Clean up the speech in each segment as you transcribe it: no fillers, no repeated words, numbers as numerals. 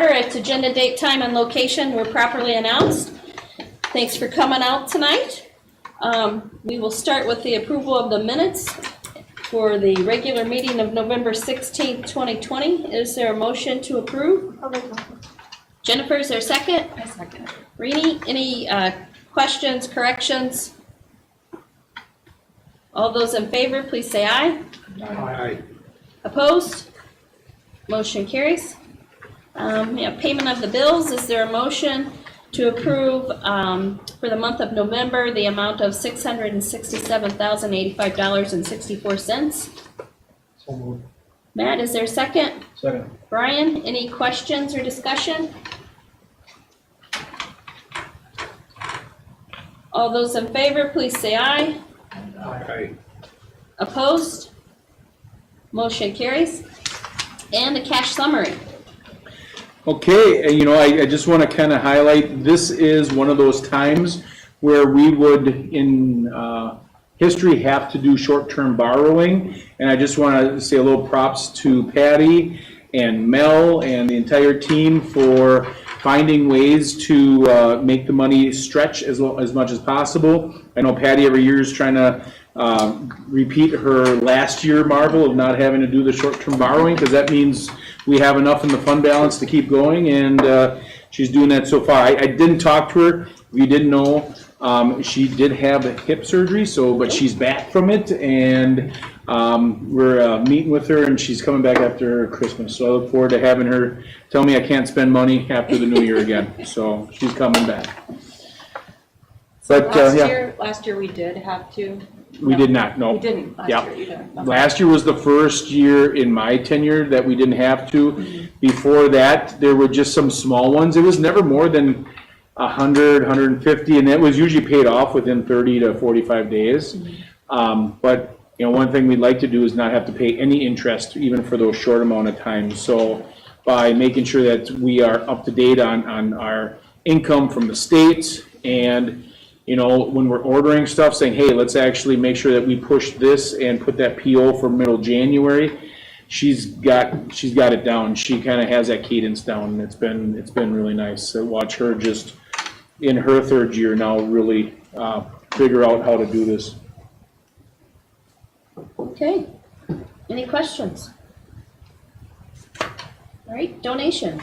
Its agenda, date, time, and location were properly announced. Thanks for coming out tonight. We will start with the approval of the minutes for the regular meeting of November 16th, 2020. Is there a motion to approve? Jennifer, is there a second? I second. Rini, any questions, corrections? All those in favor, please say aye. Aye. Opposed? Motion carries. Payment of the bills. Is there a motion to approve for the month of November the amount of $667,085.64? So moved. Matt, is there a second? Second. Brian, any questions or discussion? All those in favor, please say aye. Aye. Opposed? Motion carries. And a cash summary. Okay, I just want to kind of highlight, this is one of those times where we would, in history, have to do short-term borrowing. And I just want to say a little props to Patty and Mel and the entire team for finding ways to make the money stretch as much as possible. I know Patty every year is trying to repeat her last year marvel of not having to do the short-term borrowing, because that means we have enough in the fund balance to keep going, and she's doing that so far. I didn't talk to her. If you didn't know, she did have a hip surgery, but she's back from it, and we're meeting with her, and she's coming back after Christmas. So I look forward to having her tell me I can't spend money after the new year again. So she's coming back. But Last year we did have to. We did not, no. We didn't last year either. Okay. Last year was the first year in my tenure that we didn't have to. Before that, there were just some small ones. It was never more than 100, 150, and that was usually paid off within 30 to 45 days. But one thing we'd like to do is not have to pay any interest, even for those short amount of time. So by making sure that we are up to date on our income from the state, and when we're ordering stuff, saying, hey, let's actually make sure that we push this and put that PO for middle January. She's got it down. She kind of has that cadence down. It's been really nice to watch her just in her third year now really figure out how to do this. Okay. Any questions? All right, donations.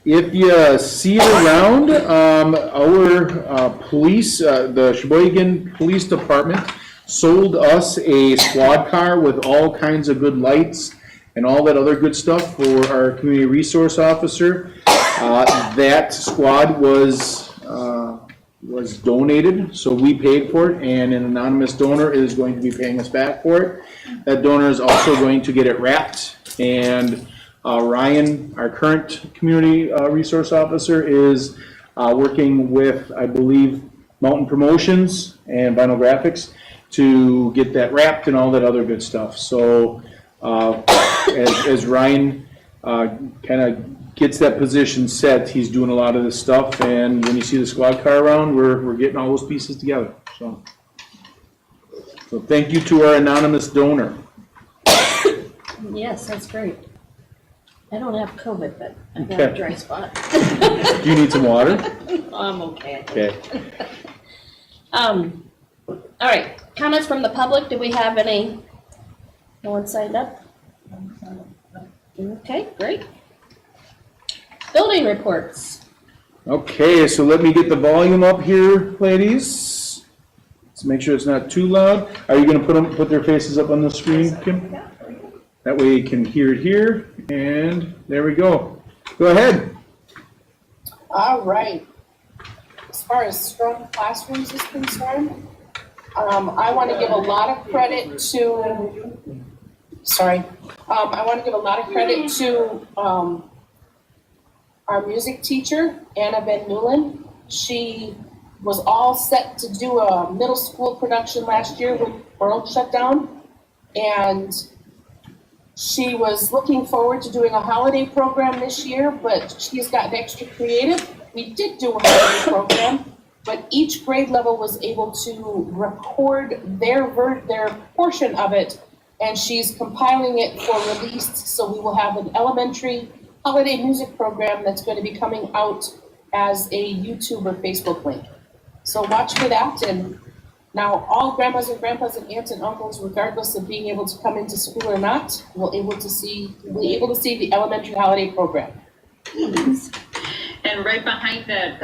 If you see it around, our police, the Sheboygan Police Department sold us a squad car with all kinds of good lights and all that other good stuff for our community resource officer. That squad was donated, so we paid for it, and an anonymous donor is going to be paying us back for it. That donor is also going to get it wrapped, and Ryan, our current community resource officer, is working with, I believe, Mountain Promotions and Vinyl Graphics to get that wrapped and all that other good stuff. So as Ryan kind of gets that position set, he's doing a lot of this stuff, and when you see the squad car around, we're getting all those pieces together. So thank you to our anonymous donor. Yes, that's great. I don't have COVID, but I've got a dry spot. Do you need some water? I'm okay. Okay. All right, comments from the public. Do we have any? No one signed up? Okay, great. Building reports. Okay, so let me get the volume up here, ladies. Let's make sure it's not too loud. Are you going to put their faces up on the screen, Kim? That way you can hear it here, and there we go. Go ahead. All right. As far as strong classrooms is concerned, I want to give a lot of credit to, our music teacher, Anna Van Newland. She was all set to do a middle school production last year when the world shut down, and she was looking forward to doing a holiday program this year, but she's gotten extra creative. We did do a holiday program, but each grade level was able to record their portion of it, and she's compiling it for release. So we will have an elementary holiday music program that's going to be coming out as a YouTube or Facebook link. So watch for that. And now all grandmas and grandpas and aunts and uncles, regardless of being able to come into school or not, will be able to see the elementary holiday program. And right behind that,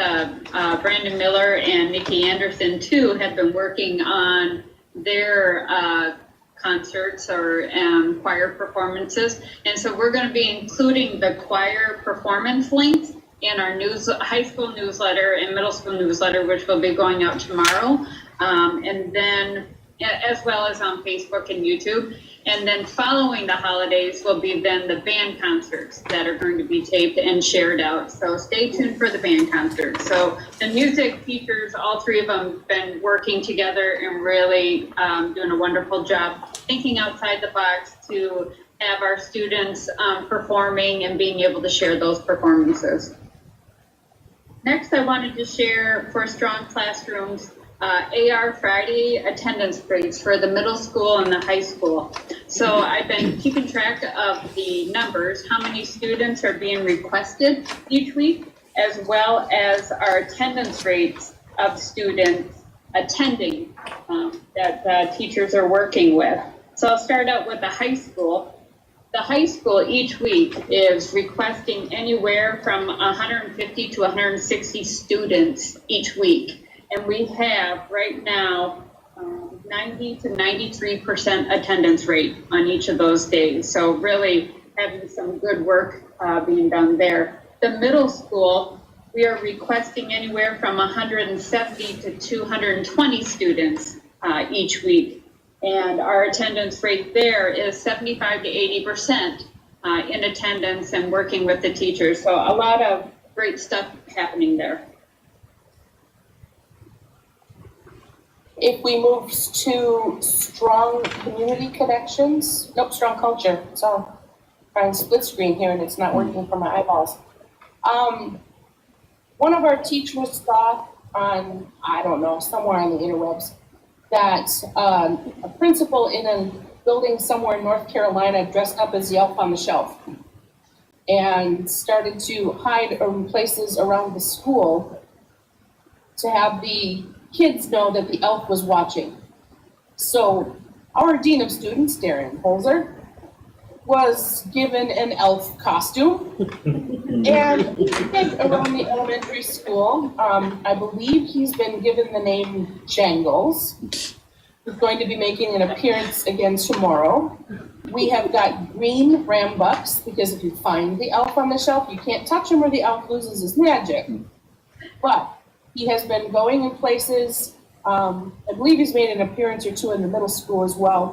Brandon Miller and Nikki Anderson too have been working on their concerts or choir performances. And so we're going to be including the choir performance links in our high school newsletter and middle school newsletter, which will be going out tomorrow. And then, as well as on Facebook and YouTube. And then following the holidays will be then the band concerts that are going to be taped and shared out. So stay tuned for the band concerts. So the music teachers, all three of them, been working together and really doing a wonderful job thinking outside the box to have our students performing and being able to share those performances. Next, I wanted to share for Strong Classrooms AR Friday attendance grades for the middle school and the high school. So I've been keeping track of the numbers, how many students are being requested each week, as well as our attendance rates of students attending that teachers are working with. So I'll start out with the high school. The high school each week is requesting anywhere from 150 to 160 students each week. And we have right now 90 to 93% attendance rate on each of those days. So really having some good work being done there. The middle school, we are requesting anywhere from 170 to 220 students each week. And our attendance rate there is 75 to 80% in attendance and working with the teachers. So a lot of great stuff happening there. If we move to strong community connections, strong culture. So I'm trying split screen here and it's not working for my eyeballs. One of our teachers thought on, I don't know, somewhere on the interwebs, that a principal in a building somewhere in North Carolina dressed up as the elf on the shelf and started to hide in places around the school to have the kids know that the elf was watching. So our dean of students, Darren Holzer, was given an elf costume and around the elementary school. I believe he's been given the name Jangles. He's going to be making an appearance again tomorrow. We have got green rambucks because if you find the elf on the shelf, you can't touch him or the elf loses his magic. But he has been going in places, I believe he's made an appearance or two in the middle school as well,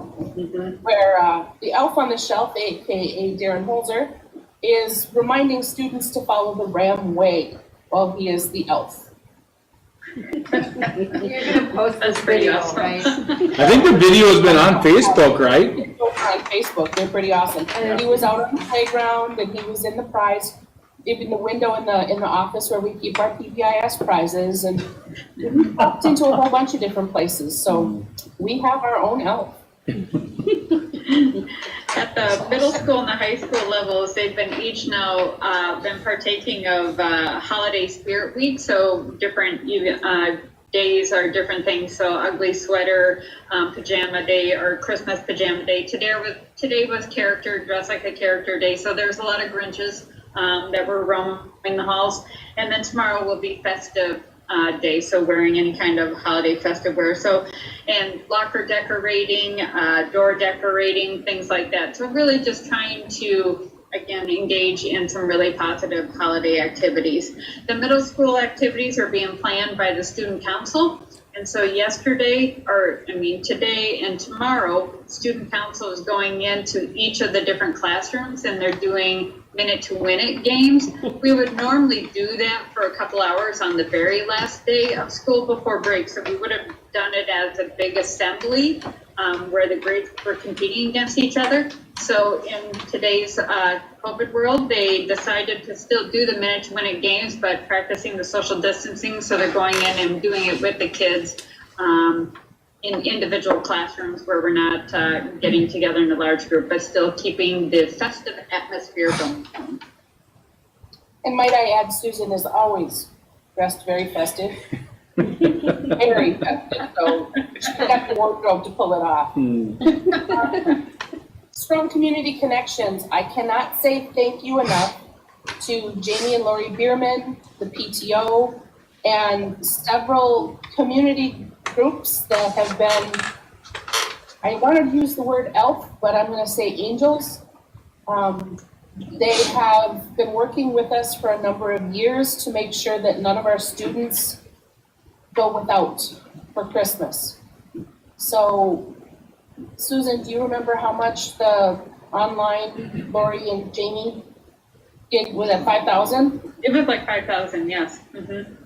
where the elf on the shelf, aka Darren Holzer, is reminding students to follow the Ram way while he is the elf. You're gonna post this pretty video, awesome. right? I think the video has been on Facebook, right? It's over on Facebook, they're pretty awesome. And he was out on the playground and he was in the prize, in the window in the office where we keep our PBIS prizes, and we popped into a whole bunch of different places. So we have our own elf. At the middle school and the high school levels, they've been each now been partaking of holiday spirit week. So different days are different things. So ugly sweater, pajama day, or Christmas pajama day. Today was character, dress like a character day. So there's a lot of Grinches that were roaming the halls. And then tomorrow will be festive day, so wearing any kind of holiday festive wear. So, and locker decorating, door decorating, things like that. So really just trying to, again, engage in some really positive holiday activities. The middle school activities are being planned by the student council. And so today and tomorrow, student council is going into each of the different classrooms and they're doing minute to win it games. We would normally do that for a couple hours on the very last day of school before break. So we would have done it as a big assembly where the grades were competing against each other. So in today's COVID world, they decided to still do the minute to win it games, but practicing the social distancing. So they're going in and doing it with the kids in individual classrooms where we're not getting together in a large group, but still keeping the festive atmosphere going. And might I add, Susan is always dressed very festive. Very festive, so she got the wardrobe to pull it off. Strong community connections. I cannot say thank you enough to Jamie and Lori Bierman, the PTO, and several community groups that have been, I wanted to use the word elf, but I'm going to say angels. They have been working with us for a number of years to make sure that none of our students go without for Christmas. So, Susan, do you remember how much the online Lori and Jamie did? Was it 5,000? It was like 5,000, yes. Mhm.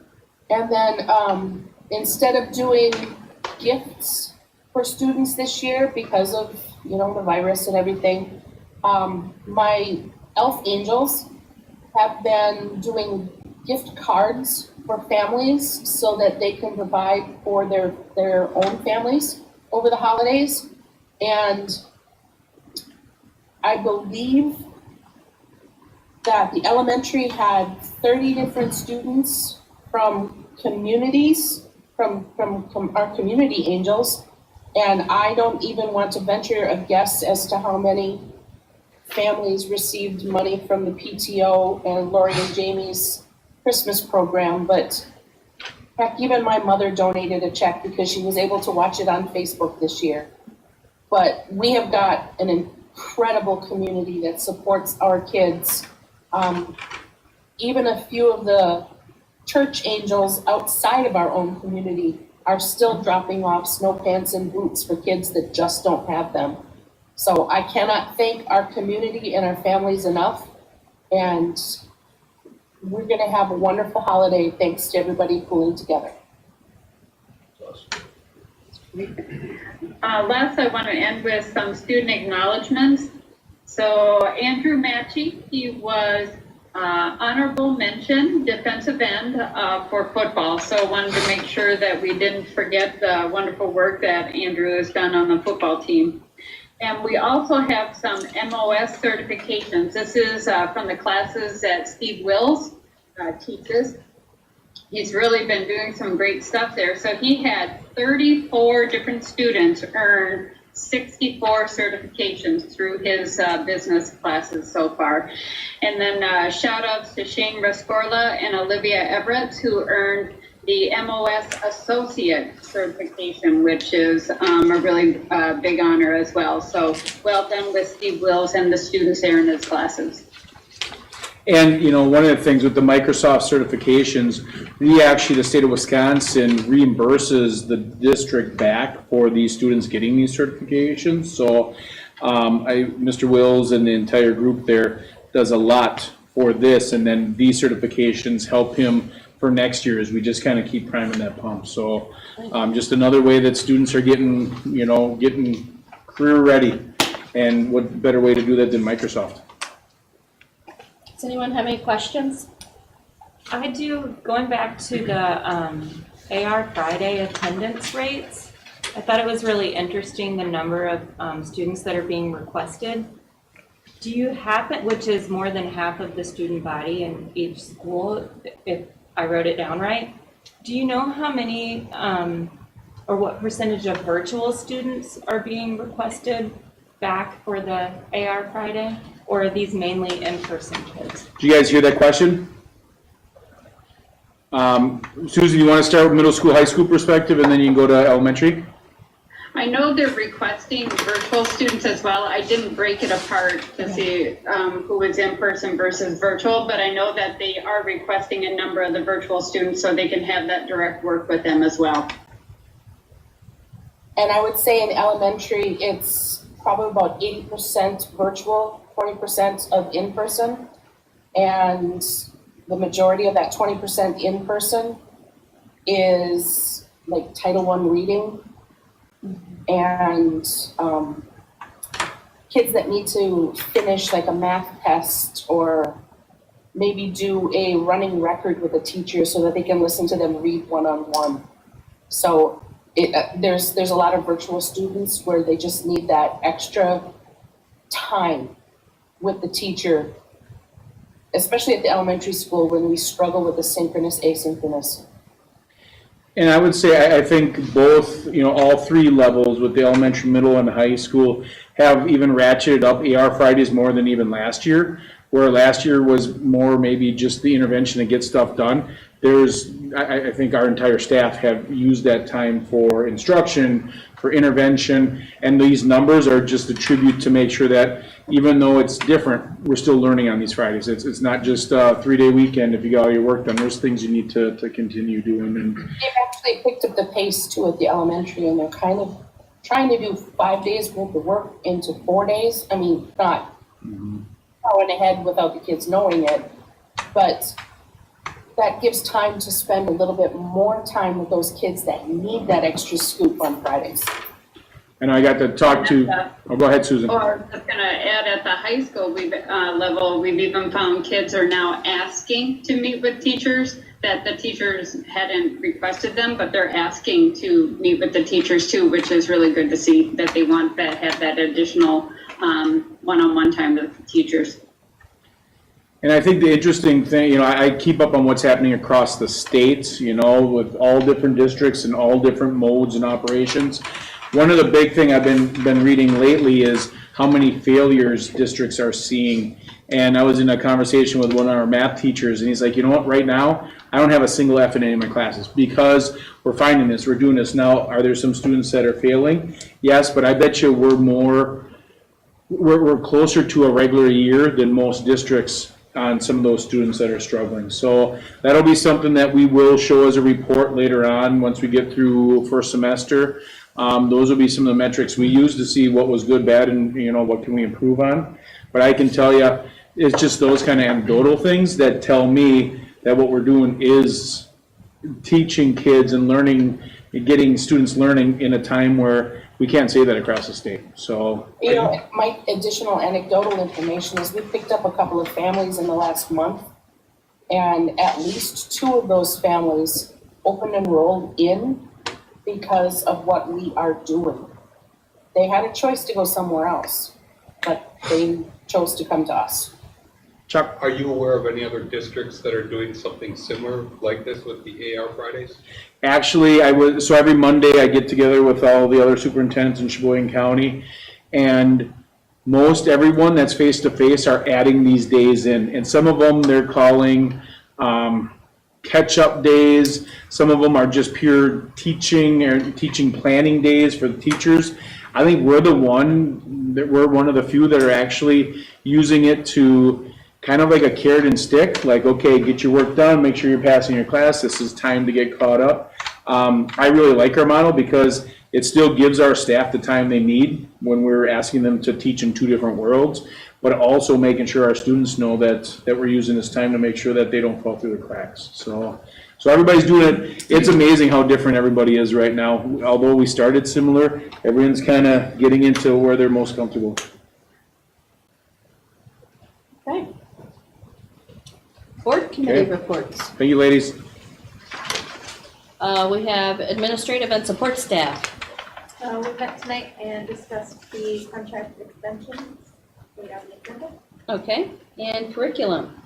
And then instead of doing gifts for students this year because of, you know, the virus and everything, my elf angels have been doing gift cards for families so that they can provide for their own families over the holidays. And I believe that the elementary had 30 different students from communities, from our community angels. And I don't even want to venture a guess as to how many families received money from the PTO and Lori and Jamie's Christmas program, but heck, even my mother donated a check because she was able to watch it on Facebook this year. But we have got an incredible community that supports our kids. Even a few of the church angels outside of our own community are still dropping off snow pants and boots for kids that just don't have them. So I cannot thank our community and our families enough. And we're gonna have a wonderful holiday thanks to everybody pulling together. Last, I want to end with some student acknowledgements. So Andrew Matchey, he was honorable mention defensive end for football. So wanted to make sure that we didn't forget the wonderful work that Andrew has done on the football team. And we also have some MOS certifications. This is from the classes that Steve Wills teaches. He's really been doing some great stuff there. So he had 34 different students earn 64 certifications through his business classes so far. And then shout outs to Shane Rescorla and Olivia Everett, who earned the MOS Associate certification, which is a really big honor as well. So well done with Steve Wills and the students there in his classes. And, you know, one of the things with the Microsoft certifications, the state of Wisconsin reimburses the district back for these students getting these certifications. So Mr. Wills and the entire group there does a lot for this, and then these certifications help him for next year as we just kind of keep priming that pump. So just another way that students are getting career ready, and what better way to do that than Microsoft? Does anyone have any questions? I do, going back to the AR Friday attendance rates, I thought it was really interesting the number of students that are being requested. Do you happen, which is more than half of the student body in each school, if I wrote it down right, do you know how many or what percentage of virtual students are being requested back for the AR Friday? Or are these mainly in-person kids? Did you guys hear that question? Susan, you want to start with middle school, high school perspective, and then you can go to elementary? I know they're requesting virtual students as well. I didn't break it apart to see who was in person versus virtual, but I know that they are requesting a number of the virtual students so they can have that direct work with them as well. And I would say in elementary, it's probably about 80% virtual, 20% of in-person. And the majority of that 20% in-person is like Title I reading. And kids that need to finish like a math test or maybe do a running record with a teacher so that they can listen to them read one-on-one. So there's a lot of virtual students where they just need that extra time with the teacher especially at the elementary school when we struggle with the synchronous, asynchronous. And I would say, I think both, all three levels with the elementary, middle, and high school have even ratcheted up AR Fridays more than even last year, where last year was more maybe just the intervention to get stuff done. I think our entire staff have used that time for instruction, for intervention, and these numbers are just a tribute to make sure that even though it's different, we're still learning on these Fridays. It's not just a 3-day weekend if you got all your work done. There's things you need to continue doing. And They've actually picked up the pace too at the elementary, and they're kind of trying to do 5 days worth of work into 4 days. I mean, not going ahead without the kids knowing it, but that gives time to spend a little bit more time with those kids that need that extra scoop on Fridays. And I got to talk to, go ahead, Susan. Or I was going to add, at the high school level, we've even found kids are now asking to meet with teachers, that the teachers hadn't requested them, but they're asking to meet with the teachers too, which is really good to see that they want that, have that additional one-on-one time with the teachers. And I think the interesting thing, I keep up on what's happening across the states, with all different districts and all different modes and operations. One of the big thing I've been reading lately is how many failures districts are seeing. And I was in a conversation with one of our math teachers, and he's like, you know what, right now, I don't have a single F in any of my classes because we're finding this, we're doing this. Now, are there some students that are failing? Yes, but I bet you we're closer to a regular year than most districts on some of those students that are struggling. So that'll be something that we will show as a report later on once we get through first semester. Those will be some of the metrics we use to see what was good, bad, and what can we improve on. But I can tell you, it's just those kind of anecdotal things that tell me that what we're doing is teaching kids and learning, getting students learning in a time where we can't say that across the state. So, My additional anecdotal information is we picked up a couple of families in the last month, and at least 2 of those families open enrolled in because of what we are doing. They had a choice to go somewhere else, but they chose to come to us. Chuck? Are you aware of any other districts that are doing something similar like this with the AR Fridays? Actually, so every Monday I get together with all the other superintendents in Sheboygan County, and most everyone that's face-to-face are adding these days in. And some of them they're calling catch-up days. Some of them are just pure teaching or teaching planning days for the teachers. I think we're one of the few that are actually using it to kind of like a carrot and stick, like, okay, get your work done, make sure you're passing your class, this is time to get caught up. I really like our model because it still gives our staff the time they need when we're asking them to teach in 2 different worlds, but also making sure our students know that we're using this time to make sure that they don't fall through the cracks. So everybody's doing it. It's amazing how different everybody is right now. Although we started similar, everyone's kind of getting into where they're most comfortable. Okay. Board committee reports. Thank you, ladies. We have administrative and support staff. We met tonight and discussed the contract extensions. We have the agenda. Okay, and curriculum.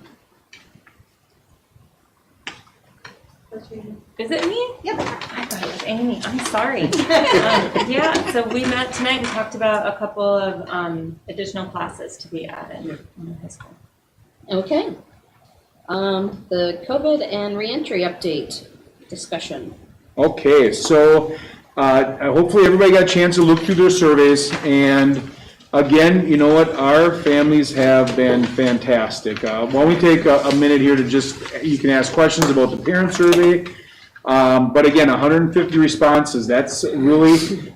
Is it me? Yep. I thought it was Amy. I'm sorry. Yeah, so we met tonight and talked about a couple of additional classes to be added in the high school. Okay. The COVID and reentry update discussion. Okay, so hopefully everybody got a chance to look through their surveys, and again, you know what, our families have been fantastic. Why don't we take a minute here to you can ask questions about the parent survey, but again, 150 responses, that's really,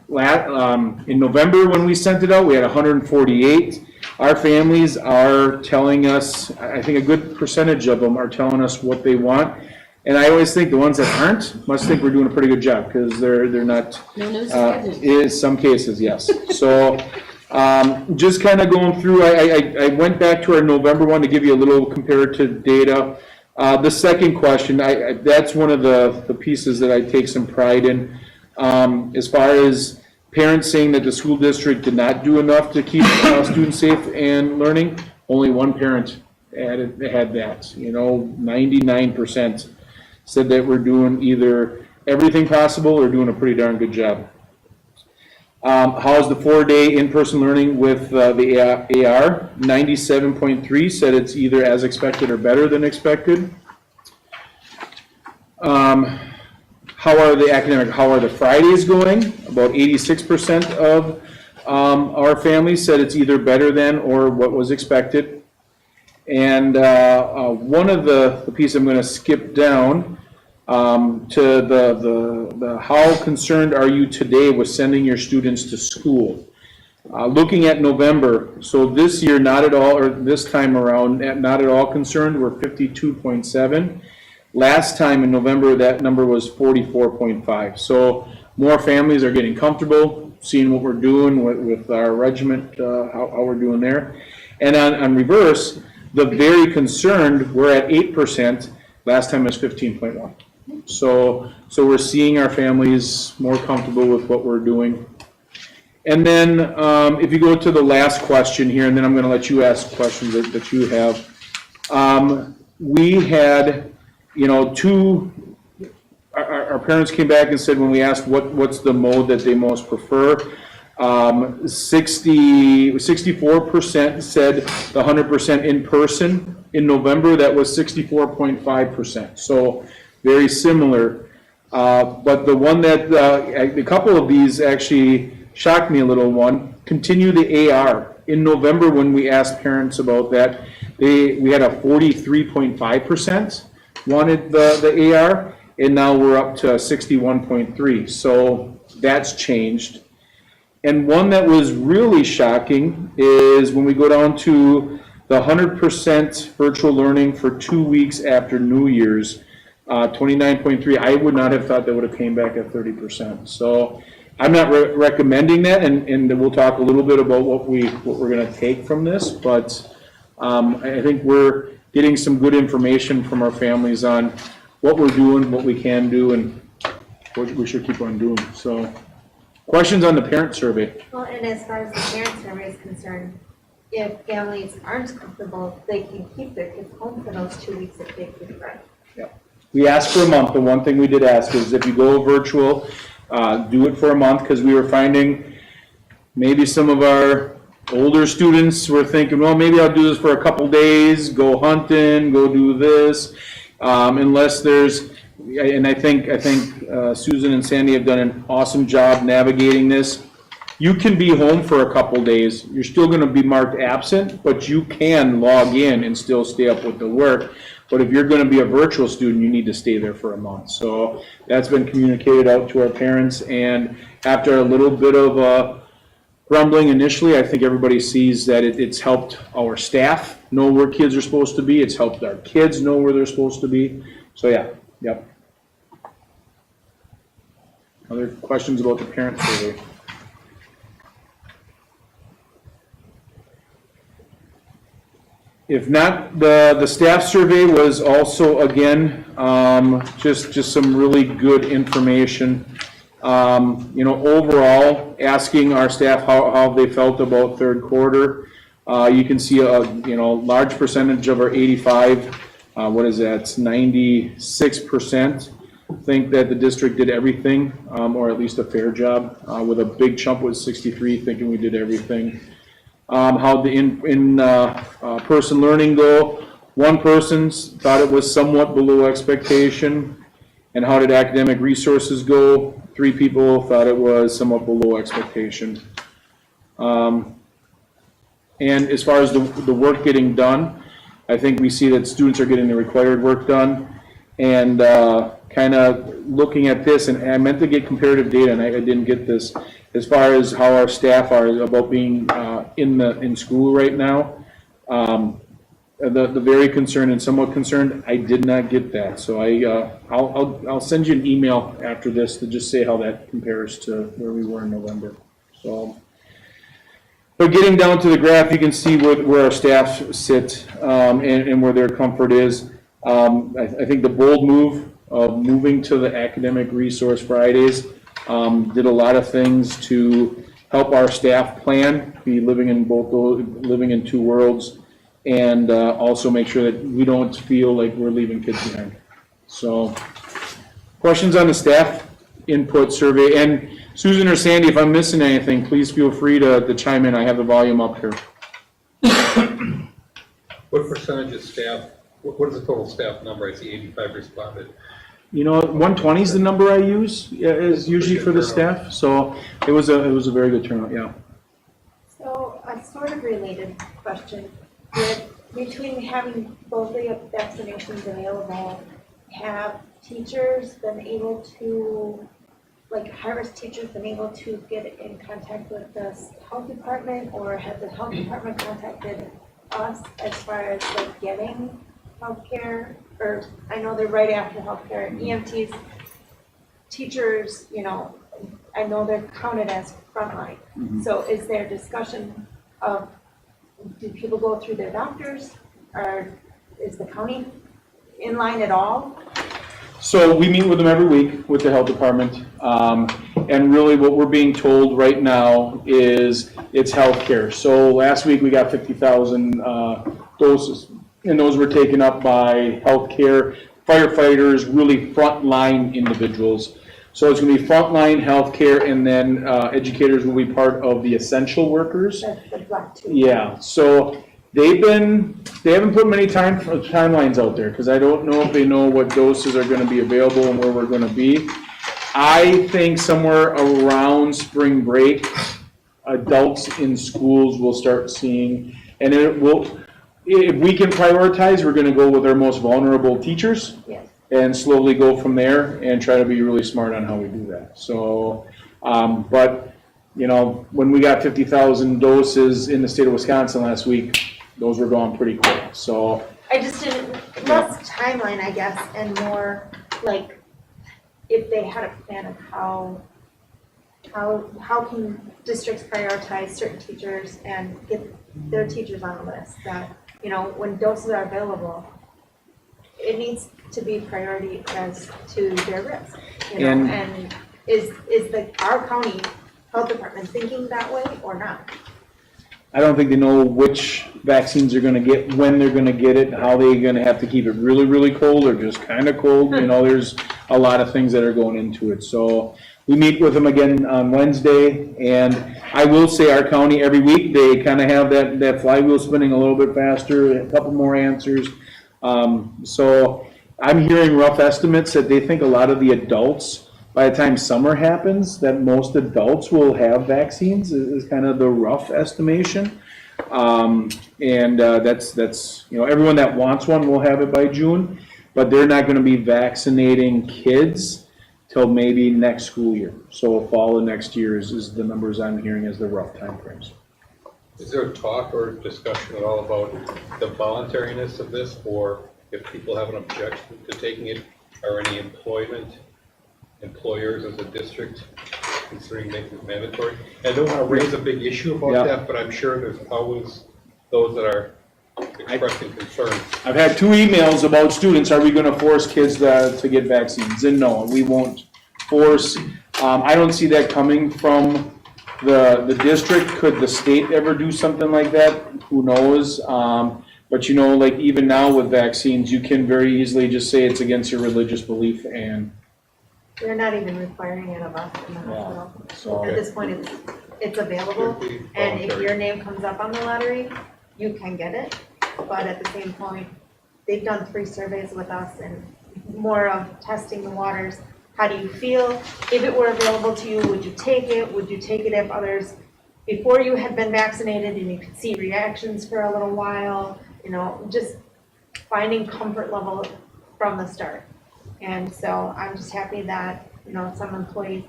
in November when we sent it out, we had 148. Our families are telling us, I think a good percentage of them are telling us what they want. And I always think the ones that aren't must think we're doing a pretty good job because they're not. No news In some cases, yes. So just kind of going through, I went back to our November one to give you a little comparative data. The second question, that's one of the pieces that I take some pride in. As far as parents saying that the school district did not do enough to keep students safe and learning, only one parent had that. 99% said that we're doing either everything possible or doing a pretty darn good job. How's the 4-day in-person learning with the AR? 97.3 said it's either as expected or better than expected. How are the Fridays going? About 86% of our families said it's either better than or what was expected. And one of the pieces I'm going to skip down to the how concerned are you today with sending your students to school? Looking at November, so this year not at all, or this time around not at all concerned, we're 52.7. Last time in November that number was 44.5. So more families are getting comfortable, seeing what we're doing with our regiment, how we're doing there. And on reverse, the very concerned, we're at 8%. Last time it was 15.1. So we're seeing our families more comfortable with what we're doing. And then if you go to the last question here, and then I'm going to let you ask questions that you have. We had, our parents came back and said when we asked what's the mode that they most prefer, 64% said the 100% in person. In November, that was 64.5%. So very similar. But the one that, a couple of these actually shocked me a little. One, continue the AR. In November, when we asked parents about that, we had a 43.5% wanted the AR, and now we're up to 61.3. So that's changed. And one that was really shocking is when we go down to the 100% virtual learning for 2 weeks after New Year's, 29.3. I would not have thought that would have came back at 30%. So I'm not recommending that, and we'll talk a little bit about what we're going to take from this. But I think we're getting some good information from our families on what we're doing, what we can do, and what we should keep on doing. So, questions on the parent survey? Well, and as far as the parent survey is concerned, if families aren't comfortable, they can keep their kids home for those 2 weeks if they prefer. We asked for a month. The one thing we did ask is if you go virtual, do it for a month, because we were finding maybe some of our older students were thinking, well, maybe I'll do this for a couple days, go hunting, go do this, unless there's, and I think Susan and Sandy have done an awesome job navigating this. You can be home for a couple days. You're still going to be marked absent, but you can log in and still stay up with the work. But if you're going to be a virtual student, you need to stay there for a month. So that's been communicated out to our parents, and after a little bit of grumbling initially, I think everybody sees that it's helped our staff know where kids are supposed to be. It's helped our kids know where they're supposed to be. So yeah, yep. Other questions about the parent survey? If not, the staff survey was also, again, just some really good information. Overall, asking our staff how they felt about third quarter. You can see a large percentage of our 85, it's 96%, think that the district did everything, or at least a fair job, with a big chunk was 63, thinking we did everything. How the in-person learning go? One person thought it was somewhat below expectation. And how did academic resources go? 3 people thought it was somewhat below expectation. And as far as the work getting done, I think we see that students are getting the required work done. And kind of looking at this, and I meant to get comparative data, and I didn't get this, as far as how our staff are about being in school right now. The very concerned and somewhat concerned, I did not get that. So I'll send you an email after this to just say how that compares to where we were in November. So, but getting down to the graph, you can see where our staff sit and where their comfort is. I think the bold move of moving to the academic resource Fridays did a lot of things to help our staff plan, be living in 2 worlds. and also make sure that we don't feel like we're leaving kids behind. So, questions on the staff input survey? And Susan or Sandy, if I'm missing anything, please feel free to chime in. I have the volume up here. What percentage of staff, what is the total staff number? I see 85 responded. 120 is the number I use, is usually for the staff, so it was a very good turnout, yeah. So a sort of related question, between having both the vaccinations available, have teachers been able to, like high-risk teachers been able to get in contact with the health department, or have the health department contacted us as far as like getting healthcare? Or I know they're right after healthcare, EMTs, teachers, I know they're counted as frontline. So is there discussion of, do people go through their doctors, or is the county in line at all? So we meet with them every week with the health department, and really what we're being told right now is it's healthcare. So last week we got 50,000 doses, and those were taken up by healthcare, firefighters, really frontline individuals. So it's going to be frontline healthcare, and then educators will be part of the essential workers. That's the black too. Yeah, so they haven't put many timelines out there, because I don't know if they know what doses are going to be available and where we're going to be. I think somewhere around spring break, adults in schools will start seeing, and if we can prioritize, we're going to go with our most vulnerable teachers. Yes. And slowly go from there and try to be really smart on how we do that. So, but, when we got 50,000 doses in the state of Wisconsin last week, those were gone pretty quick, so. I just didn't, less timeline, I guess, and more like if they had a plan of how can districts prioritize certain teachers and get their teachers on the list that, when doses are available, it needs to be priority as to their risk, and is our county health department thinking that way or not? I don't think they know which vaccines they're gonna get, when they're gonna get it, how they're gonna have to keep it really, really cold or just kinda cold. There's a lot of things that are going into it. So we meet with them again on Wednesday, and I will say our county every week, they kinda have that flywheel spinning a little bit faster, a couple more answers. So I'm hearing rough estimates that they think a lot of the adults, by the time summer happens, that most adults will have vaccines is kind of the rough estimation. And that's everyone that wants one will have it by June, but they're not going to be vaccinating kids till maybe next school year. So fall of next year is the numbers I'm hearing as the rough timeframes. Is there a talk or discussion at all about the voluntariness of this, or if people have an objection to taking it, or any employers as a district considering making it mandatory? I don't want to raise a big issue about that, but I'm sure there's always those that are expressing concern. I've had 2 emails about students, are we going to force kids to get vaccines? And no, we won't force. I don't see that coming from the district. Could the state ever do something like that? Who knows? But like even now with vaccines, you can very easily just say it's against your religious belief, and They're not even requiring it of us in the hospital. so At this point, it's available, and if your name comes up on the lottery, you can get it. But at the same point, they've done 3 surveys with us and more of testing the waters. How do you feel? If it were available to you, would you take it? Would you take it if others before you had been vaccinated and you could see reactions for a little while? Just finding comfort level from the start. And so I'm just happy that, some employees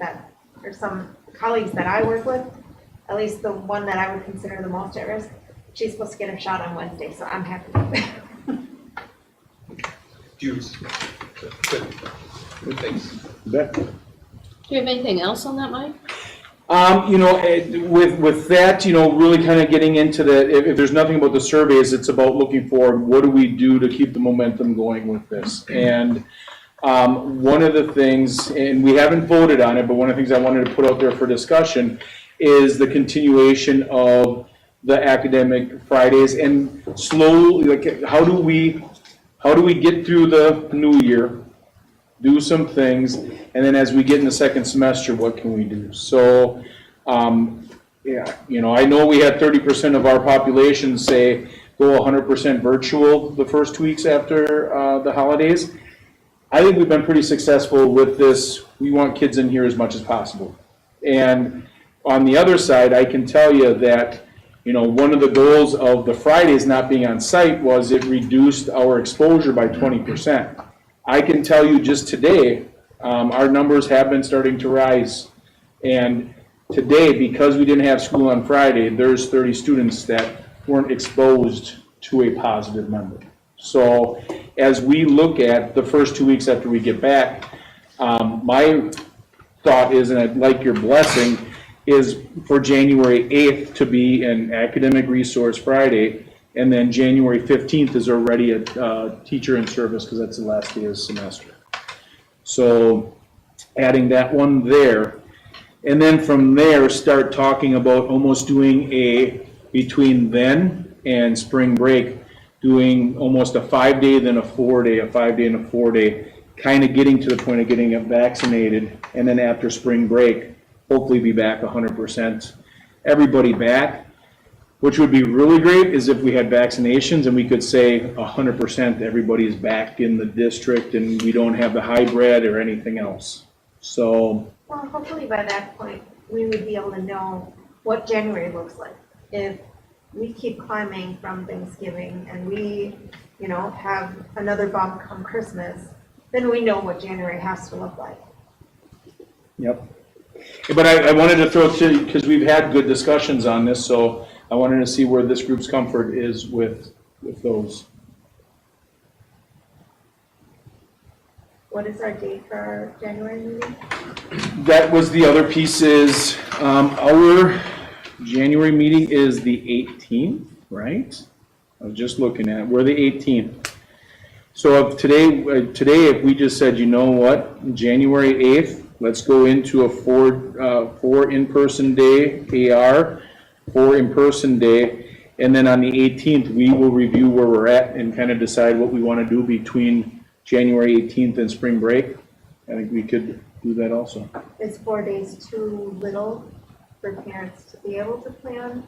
or some colleagues that I work with, at least the one that I would consider the most at risk, she's supposed to get a shot on Wednesday, so I'm happy. Good, thanks. Do you have anything else on that, Mike? With that, really kind of getting into if there's nothing about the surveys, it's about looking forward. What do we do to keep the momentum going with this? And one of the things, and we haven't voted on it, but one of the things I wanted to put out there for discussion is the continuation of the academic Fridays and slowly, like, how do we get through the new year, do some things, and then as we get in the second semester, what can we do? So, yeah, you know, I know we had 30% of our population say go 100% virtual the first 2 weeks after the holidays. I think we've been pretty successful with this. We want kids in here as much as possible. And on the other side, I can tell you that, you know, one of the goals of the Fridays not being on site was it reduced our exposure by 20%. I can tell you just today, our numbers have been starting to rise. And today, because we didn't have school on Friday, there's 30 students that weren't exposed to a positive number. So as we look at the first 2 weeks after we get back, my thought is, and I'd like your blessing, is for January 8th to be an academic resource Friday, and then January 15th is already a teacher in service because that's the last day of the semester. So adding that one there, and then from there start talking about almost doing a, between then and spring break, doing almost a 5-day, then a 4-day, a 5-day and a 4-day, kind of getting to the point of getting vaccinated, and then after spring break, hopefully be back 100%. Everybody back, which would be really great is if we had vaccinations and we could say 100% everybody's back in the district and we don't have the hybrid or anything else. So. Well, hopefully by that point, we would be able to know what January looks like. If we keep climbing from Thanksgiving and we, you know, have another bump come Christmas, then we know what January has to look like. Yep. But I wanted to throw to, because we've had good discussions on this, so I wanted to see where this group's comfort is with those. What is our date for our January meeting? That was the other piece is, our January meeting is the 18th, right? I was just looking at it. We're the 18th. So if today, if we just said, you know what, January 8th, let's go into a four in-person day, AR, 4 in-person day, and then on the 18th, we will review where we're at and kind of decide what we want to do between January 18th and spring break. I think we could do that also. Is 4 days too little for parents to be able to plan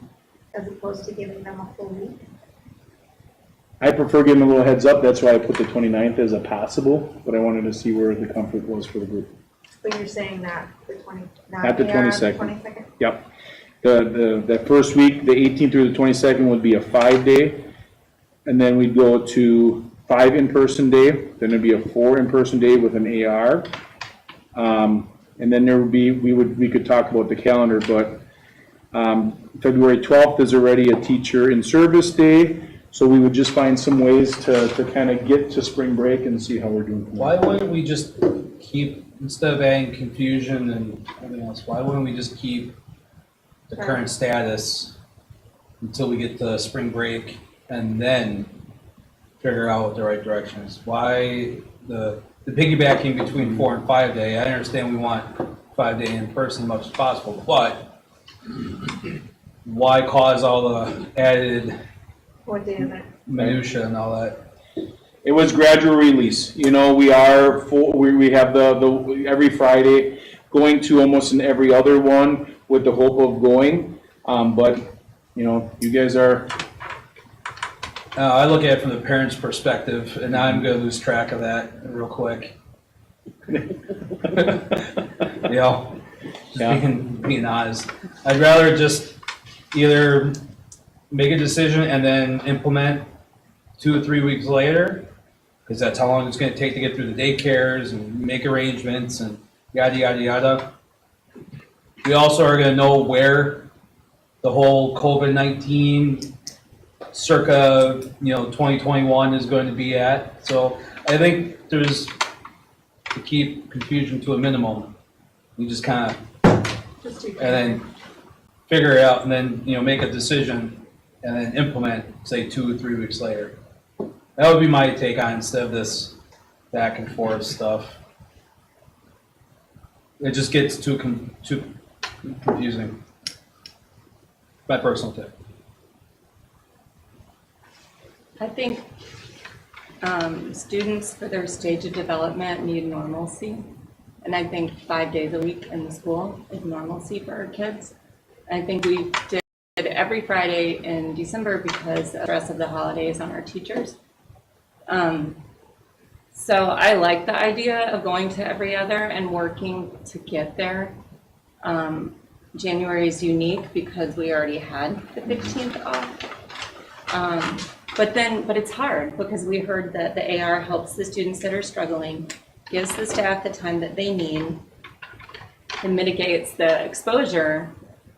as opposed to giving them a full week? I prefer giving them a little heads up. That's why I put the 29th as a possible, but I wanted to see where the comfort was for the group. But you're saying that the 20, Not the AR, 22nd. 22nd? Yep. The first week, the 18th through the 22nd would be a 5-day, and then we'd go to 5 in-person day, then it'd be a 4 in-person day with an AR. And then there would be, we could talk about the calendar, but February 12th is already a teacher in service day, so we would just find some ways to kind of get to spring break and see how we're doing. Why wouldn't we just keep, instead of adding confusion and everything else, why wouldn't we just keep the current status until we get to spring break and then figure out what the right direction is? Why the piggybacking between 4 and 5 day? I understand we want 5 day in person as much as possible, but why cause all the added What day is it? minutia and all that? It was gradual release. You know, we have the every Friday going to almost in every other one with the hope of going. But, you know, you guys are. I look at it from the parents' perspective, and now I'm going to lose track of that real quick. You know, just being honest. I'd rather just either make a decision and then implement 2 or 3 weeks later, because that's how long it's going to take to get through the daycares and make arrangements and yada, yada, yada. We also are going to know where the whole COVID-19 circa, 2021 is going to be at. So I think there's, to keep confusion to a minimum, we just kind of, and then figure it out and then, make a decision and then implement, say 2 or 3 weeks later. That would be my take on it instead of this back and forth stuff. It just gets too confusing. My personal tip. I think students for their stage of development need normalcy. And I think 5 days a week in the school is normalcy for our kids. I think we did every Friday in December because of the rest of the holidays on our teachers. So I like the idea of going to every other and working to get there. January is unique because we already had the 15th off. But it's hard because we heard that the AR helps the students that are struggling, gives the staff the time that they need, and mitigates the exposure.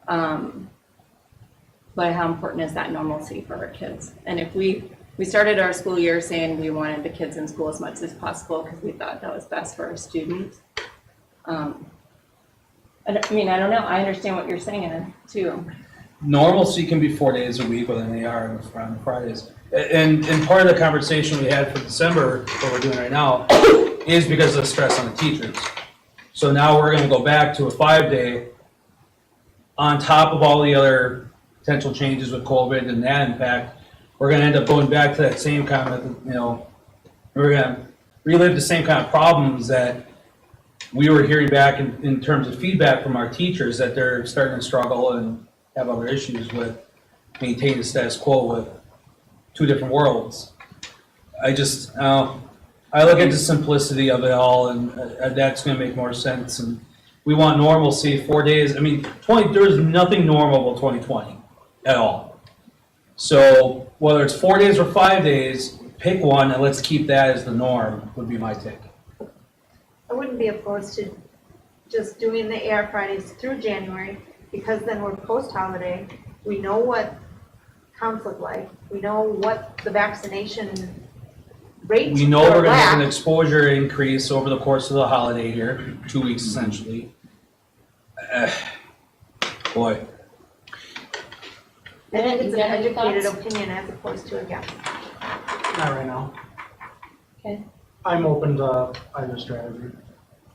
But how important is that normalcy for our kids? And if we started our school year saying we wanted the kids in school as much as possible because we thought that was best for our students. I don't know. I understand what you're saying too. Normalcy can be 4 days a week with an AR on Fridays. And part of the conversation we had for December, what we're doing right now, is because of the stress on the teachers. So now we're gonna go back to a 5-day on top of all the other potential changes with COVID and that impact. We're gonna end up going back to that same kind of, we're gonna relive the same kind of problems that we were hearing back in terms of feedback from our teachers, that they're starting to struggle and have other issues with maintaining the status quo with two different worlds. I look at the simplicity of it all, and that's gonna make more sense. And we want normalcy, 4 days. I mean, there was nothing normal about 2020 at all. So whether it's 4 days or 5 days, pick one and let's keep that as the norm, would be my take. I wouldn't be opposed to just doing the AR Fridays through January, because then we're post-holiday. We know what counts look like. We know what the vaccination rate We know or we're gonna have an lack. exposure increase over the course of the holiday here, 2 weeks essentially. Boy, I think it's You an got any educated thoughts? opinion as opposed to a guess. Not right now. Okay. I'm open to either strategy.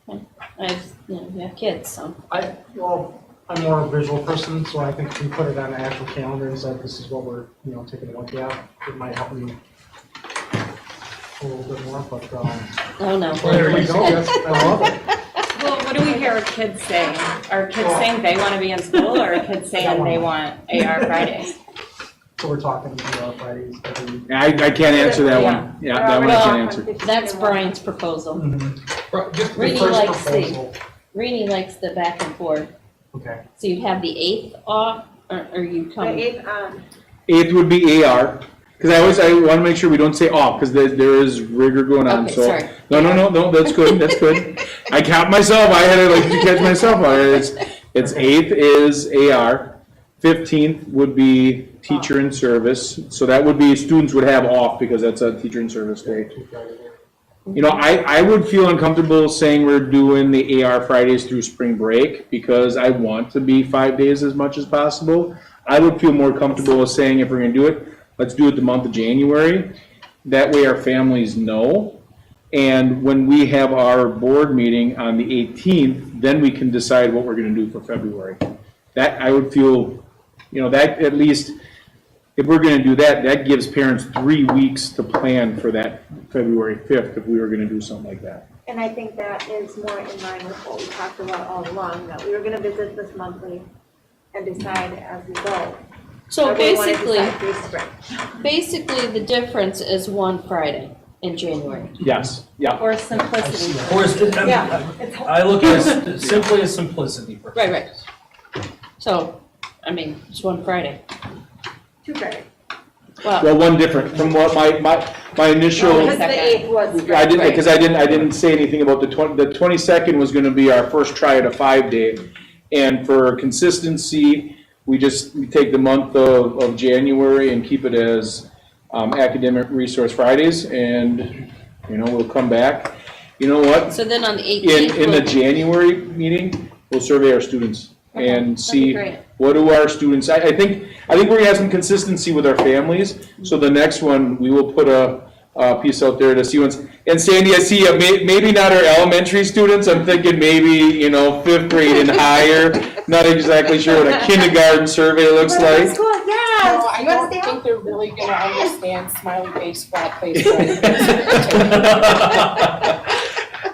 You have kids, so. I'm more a visual person, so I think if we put it on an actual calendar and said this is what we're, taking a look at, it might help me a little bit more, but, Oh, no. there you go, I love it. Well, what do we hear our kids saying? Are kids saying they want to be in school, or are kids saying they want AR Fridays? So we're talking Fridays every week. I can't answer that one. Yeah, that one I can't answer. That's Brian's proposal. Just the Really first likes proposal. Rini likes the back and forth. Okay. So you'd have the 8th off, or you The come, 8th on, 8th would be AR, because I want to make sure we don't say off, because there is rigor going on, Okay, so. sorry. No, that's good, that's good. I count myself, I had to catch myself on it. It's 8th is AR, 15th would be teacher in service, so that would be, students would have off because that's a teacher in service day. I would feel uncomfortable saying we're doing the AR Fridays through spring break because I want to be 5 days as much as possible. I would feel more comfortable with saying if we're gonna do it, let's do it the month of January. That way our families know. And when we have our board meeting on the 18th, then we can decide what we're gonna do for February. That, I would feel, that at least, if we're gonna do that, that gives parents 3 weeks to plan for that February 5th if we were gonna do something like that. and I think that is more in line with what we talked about all along, that we were gonna visit this monthly and decide as we go. so Or we wanna basically, decide through spring. the difference is one Friday in January. Yes, yeah. Or simplicity? or I look at it simply as simplicity. Right. So, it's one Friday. 2 Fridays. Well, one different from what my initial. Because the 8th was. I didn't, because I didn't say anything about the 22nd was gonna be our first try at a 5-day. And for consistency, we take the month of January and keep it as academic resource Fridays, and, we'll come back. You know what? So then on the 18th. In the January meeting, we'll survey our students and see great. what do our students, I think we're gonna have some consistency with our families. So the next one, we will put a piece out there to see ones. And Sandy, I see maybe not our elementary students. I'm thinking maybe, 5th grade and higher. Not exactly sure what a kindergarten survey looks like. Yeah, I You wanna don't stay think on? they're really gonna understand smiley face, flat face.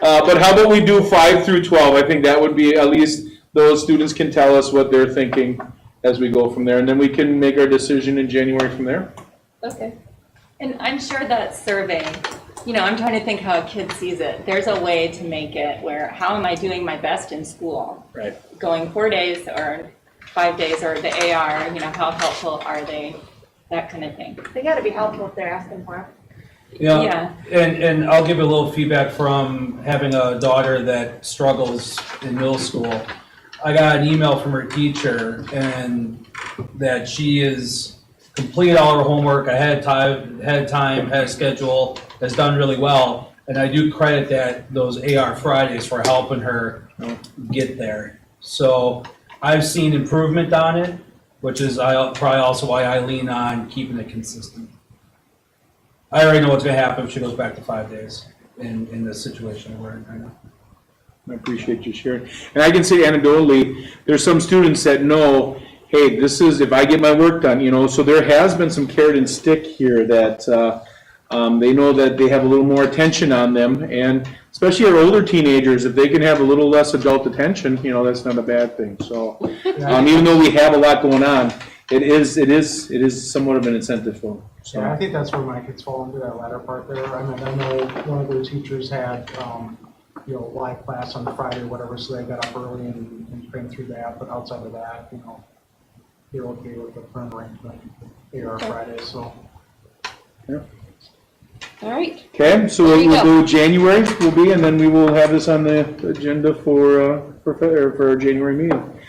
But how about we do 5 through 12? I think that would be, at least those students can tell us what they're thinking as we go from there, and then we can make our decision in January from there. Okay. And I'm sure that survey, I'm trying to think how a kid sees it. There's a way to make it where, how am I doing my best in school? Right. Going 4 days or 5 days, or the AR, how helpful are they? That kind of thing. They gotta be helpful if they're asking for it. Yeah. And I'll give you a little feedback from having a daughter that struggles in middle school. I got an email from her teacher and that she is completed all her homework ahead of time, ahead of schedule, has done really well. And I do credit those AR Fridays for helping her get there. So I've seen improvement on it, which is probably also why I lean on keeping it consistent. I already know what's gonna happen if she goes back to 5 days in the situation we're in right now. I appreciate you sharing. And I can say anecdotally, there's some students that know, hey, this is, if I get my work done, so there has been some carrot and stick here that they know that they have a little more attention on them, and especially our older teenagers, if they can have a little less adult attention, that's not a bad thing. So even though we have a lot going on, it is somewhat of an incentive for them. So. Yeah, I think that's where my kids fall into that latter part there. I mean, I know one of their teachers had, live class on Friday or whatever, so they got up early and trained through that, but outside of that, they're okay with the current arrangement, AR Friday, so. Yeah. All right. Okay, so There you we'll go. do January will be, and then we will have this on the agenda for our January meeting.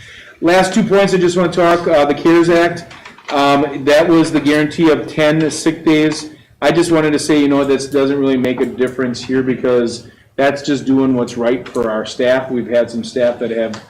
Last 2 points I just want to talk, the CARES Act, that was the guarantee of 10 sick days. I just wanted to say, this doesn't really make a difference here because that's just doing what's right for our staff. We've had some staff that have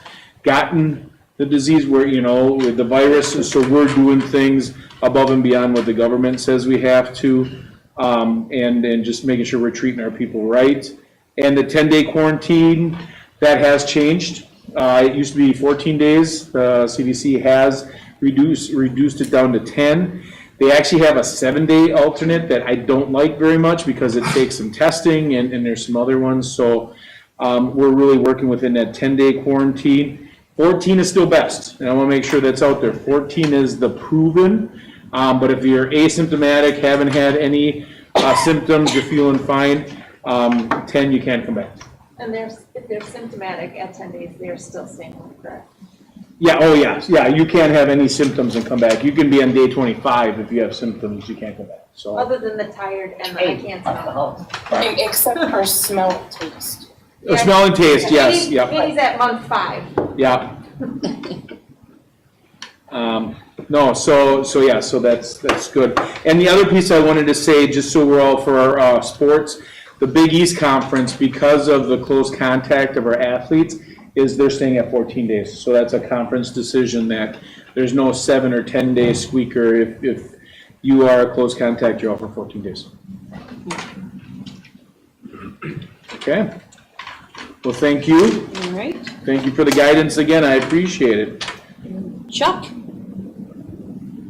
gotten the disease where, with the virus, so we're doing things above and beyond what the government says we have to, and just making sure we're treating our people right. And the 10-day quarantine, that has changed. It used to be 14 days. The CDC has reduced it down to 10. They actually have a 7-day alternate that I don't like very much because it takes some testing and there's some other ones. So we're really working within that 10-day quarantine. 14 is still best, and I want to make sure that's out there. 14 is the proven, but if you're asymptomatic, haven't had any symptoms, you're feeling fine, 10 you can't come back. And if they're symptomatic at 10 days, they're still staying home, correct? Yeah, oh yeah, you can't have any symptoms and come back. You can be on day 25 if you have symptoms, you can't come back, so. Other than the tired and the I can't smell. Except for smell and taste. Smell and taste, yes, yep, Katie's at month 5. yep. No, so that's good. And the other piece I wanted to say, just so we're all for our sports, the Big East Conference, because of the close contact of our athletes, is they're staying at 14 days. So that's a conference decision that there's no 7 or 10 day squeaker. If you are a close contact, you're off for 14 days. Okay. Well, thank you. All right. Thank you for the guidance again. I appreciate it. Chuck,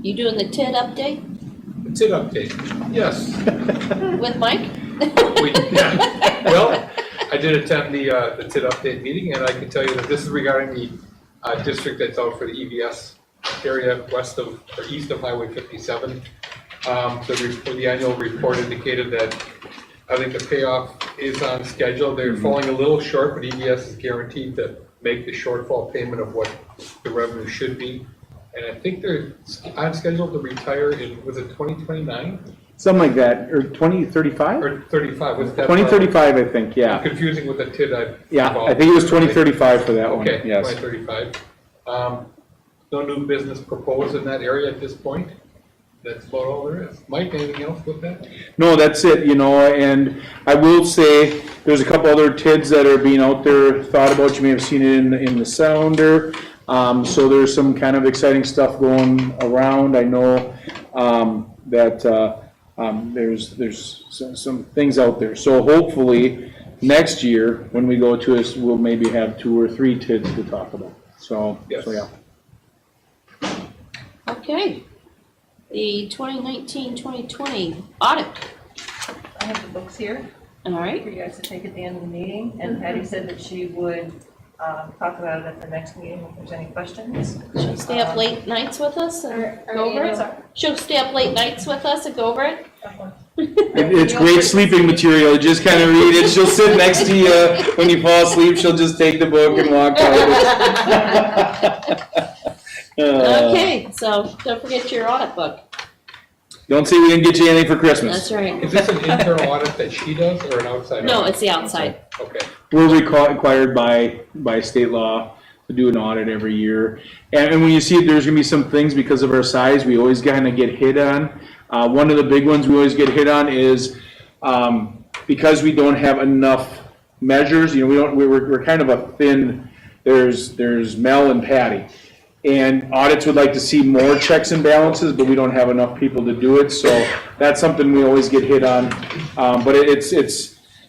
you doing the TID update TID update, yes. with Mike? Well, I did attend the TID update meeting, and I can tell you that this is regarding the district that's out for the EVS area east of Highway 57. The annual report indicated that I think the payoff is on schedule. They're falling a little short, but EVS is guaranteed to make the shortfall payment of what the revenue should be. And I think they're on schedule to retire in, was it 2029? Something like that, or 2035? Or 35, was that? 2035, I think, yeah. Confusing with the TID. Yeah, I think it was 2035 for that one, Okay, yes. 2035. No new business proposed in that area at this point. That's about all there is. Mike, anything else with that? No, that's it, and I will say, there's a couple other TIDs that are being out there, thought about, you may have seen it in the Sounder. So there's some kind of exciting stuff going around. I know that there's some things out there. So hopefully, next year, when we go to this, we'll maybe have 2 or 3 TIDs to talk about. So, Yes. so yeah. Okay. the 2019-2020 audit. I have the books here All right, for you guys to take at the end of the meeting, and Patty said that she would talk about it at the next meeting if there's any questions. she'll stay up late nights with us and Are go over you- it. She'll stay up late nights with us and go over it. It's great sleeping material, you just kind of read it, she'll sit next to you, when you fall asleep, she'll just take the book and walk out. Okay, so don't forget your audit book. Don't say we didn't get you anything for Christmas. That's right. Is this an internal audit that she does or an outside? No, audit? it's the outside. Okay. We're required by state law to do an audit every year. And when you see it, there's gonna be some things because of our size, we always kind of get hit on. One of the big ones we always get hit on is, because we don't have enough measures, we're kind of a thin, there's Mel and Patty. And audits would like to see more checks and balances, but we don't have enough people to do it, so that's something we always get hit on. But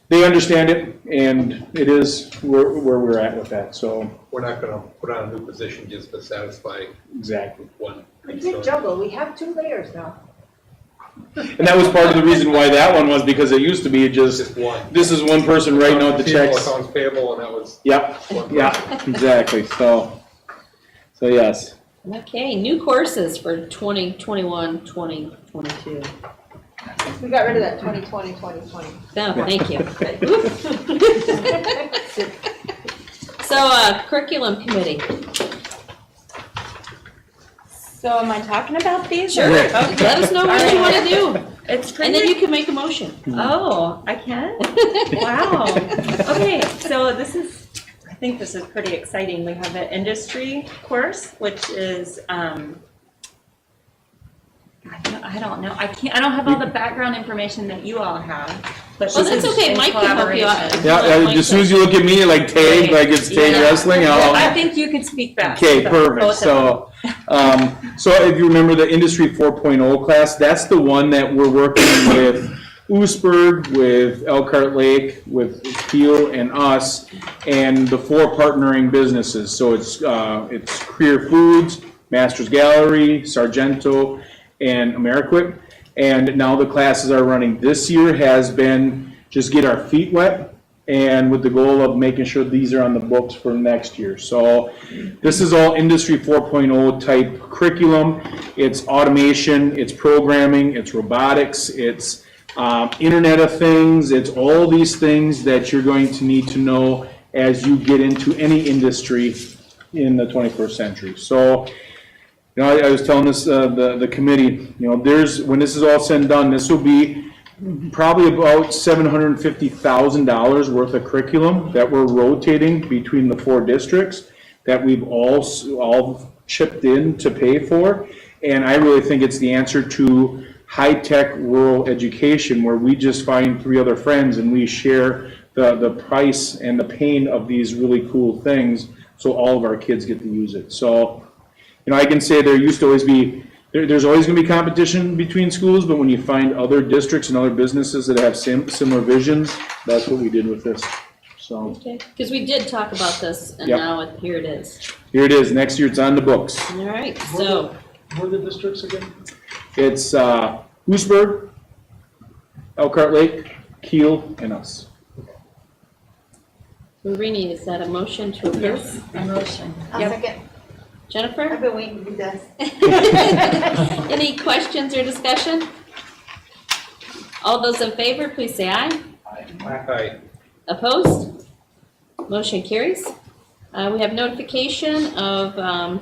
they understand it, and it is where we're at with that, so. We're not gonna put on a new position just to satisfy Exactly. one. We did juggle, we have 2 layers now. And that was part of the reason why that one was, because it used to be just, one. this is one person writing out the checks. Accounts payable, and that was. Yep, one person. yeah, exactly, so yes. Okay, new courses for 2021, 2022. We got rid of that 2020, 2020. No, thank you. So, curriculum committee. So am I talking about these? Sure. Okay. Let us know what you want to do, It's and pretty. then you can make a motion. Oh, I can? Wow. Okay, so I think this is pretty exciting. We have an industry course, which is, I don't know. I don't have all the background information that you all have, but Well, this that's is okay. in Mike can help you out. collaboration. Yeah, as soon as you look at me, like tag, like it's tag Yeah. wrestling, I I'll. think you can speak back. Okay, so perfect, both of them. so if you remember the Industry 4.0 class, that's the one that we're working with Oosburg, with Elkhart Lake, with Peel and us, and the 4 partnering businesses. So it's Career Foods, Masters Gallery, Sargento, and Ameriquip. And now the classes are running. This year has been just get our feet wet, and with the goal of making sure these are on the books for next year. So this is all Industry 4.0 type curriculum. It's automation, it's programming, it's robotics, it's Internet of Things, it's all these things that you're going to need to know as you get into any industry in the 21st century. So, I was telling this, the committee, when this is all said and done, this will be probably about $750,000 worth of curriculum that we're rotating between the 4 districts that we've all chipped in to pay for. And I really think it's the answer to high-tech rural education, where we just find 3 other friends and we share the price and the pain of these really cool things, so all of our kids get to use it. So, I can say there used to always be, there's always going to be competition between schools, but when you find other districts and other businesses that have similar visions, that's what we did with this. So Okay, because we did talk about this, and Yep. now here it is. here it is. Next year it's on the books. All right, so, What are the districts again? It's Oosburg, Elkhart Lake, Kiel, and us. Marini, is that a motion to approve? A motion. I'll Yep. second. Jennifer? I've been waiting to do this. Any questions or discussion? All those in favor, please say aye. Aye. Opposed? Motion carries. We have notification of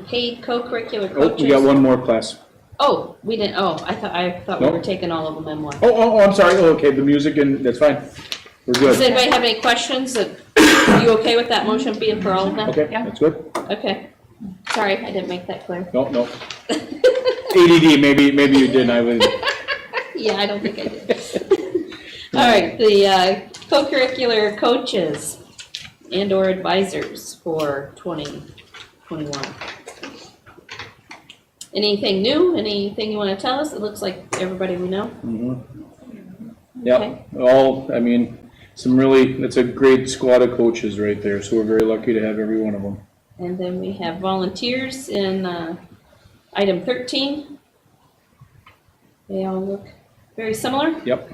paid co-curricular Oh, coaches. we got one more class. Oh, we didn't, I thought we Nope. were taking all of them in one. Oh, I'm sorry. Oh, okay, the music, and that's fine. We're Does good. anybody have any questions? Are you okay with that motion being for all of them? Okay, Yeah. that's good. Okay. Sorry, I didn't make that clear. No. ADD, maybe you didn't. I was. Yeah, I don't think I did. All right, the co-curricular coaches and/or advisors for 2021. Anything new? Anything you want to tell us? It looks like everybody we know. Yep, it's a great squad of coaches right there, so we're very lucky to have every one of them. And then we have volunteers in item 13. They all look very similar? Yep.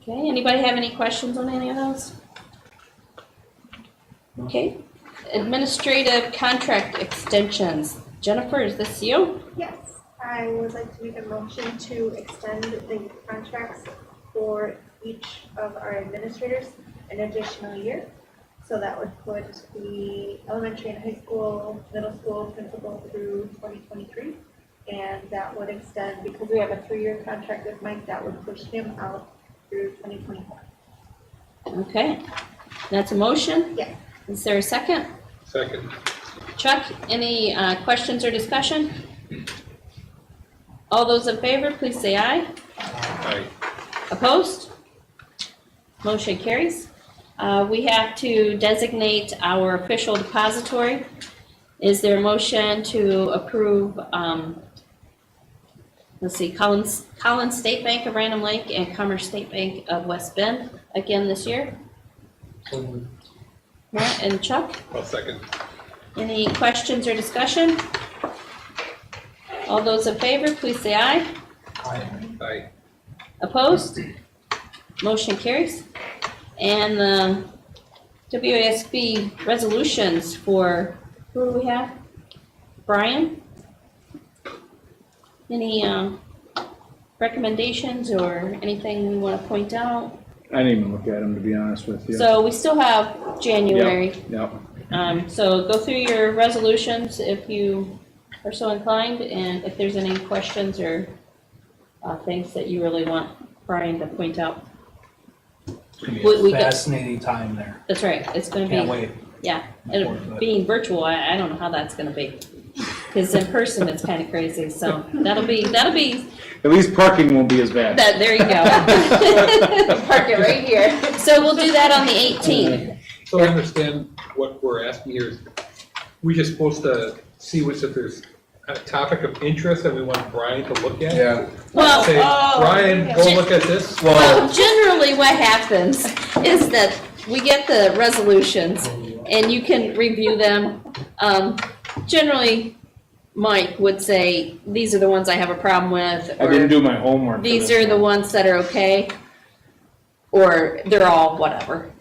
Okay, anybody have any questions on any of those? Okay, administrative contract extensions. Jennifer, is this you? Yes, I would like to make a motion to extend the contracts for each of our administrators an additional year. So that would put the elementary and high school, middle school principal through 2023. And that would extend, because we have a 3-year contract with Mike, that would push him out through 2024. Okay, that's a motion? Yes. Is there a second? Second. Chuck, any questions or discussion? All those in favor, please say aye. Aye. Opposed? Motion carries. We have to designate our official depository. Is there a motion to approve, let's see, Collins State Bank of Random Lake and Commerce State Bank of West Bend again this year? Matt and Chuck, I'll second. any questions or discussion? All those in favor, please say aye. Aye. Opposed? Motion carries. And the WASB resolutions for, who do we have? Brian? Any recommendations or anything we want to point out? I didn't even look at them, to be honest with you. So we still have January. Yep. So go through your resolutions if you are so inclined, and if there's any questions or things that you really want Brian to point out. It's gonna We be a got- fascinating time there. That's right, it's gonna Can't be, wait. yeah, and being virtual, I don't know how that's gonna be. Because in person, it's kind of crazy, so that'll be, At least parking won't be as bad. there you go. Park it right here. So we'll do that on the 18th. So I understand what we're asking here is, we just supposed to see if there's a topic of interest that we want Brian to look at? Yeah. Well, Say, Brian, go look at this. Well, generally what happens is that we get the resolutions and you can review them. Generally, Mike would say, these are the ones I have a problem with. I didn't do my homework. for These this are the one. ones that are okay, or they're all whatever.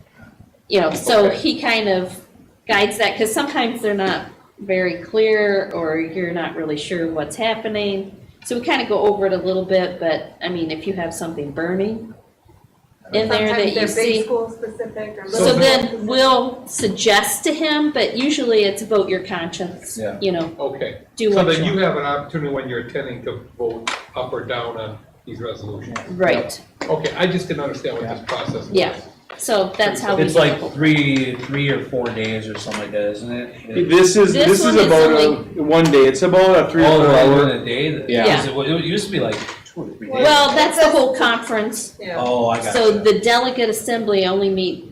You know, so Okay. he kind of guides that, because sometimes they're not very clear, or you're not really sure what's happening. So we kind of go over it a little bit, but, I mean, if you have something burning in there that you Sometimes they're big see. school specific or So little then school we'll suggest to him, but usually it's vote your conscience, Yeah. you know, Okay, do so what then you you want. have an opportunity when you're attending to vote up or down on these resolutions. Right, Okay, I just didn't understand what this process was. Yeah. so that's how we. It's like three or 4 days or something like that, isn't it? This is This one is about only- 1 day. It's about a 3 or 4 Oh, hour. in a day? Yeah. Yeah. It used to be like 2 or 3 days. Well, that's the whole conference. Oh, I got So you. the delegate assembly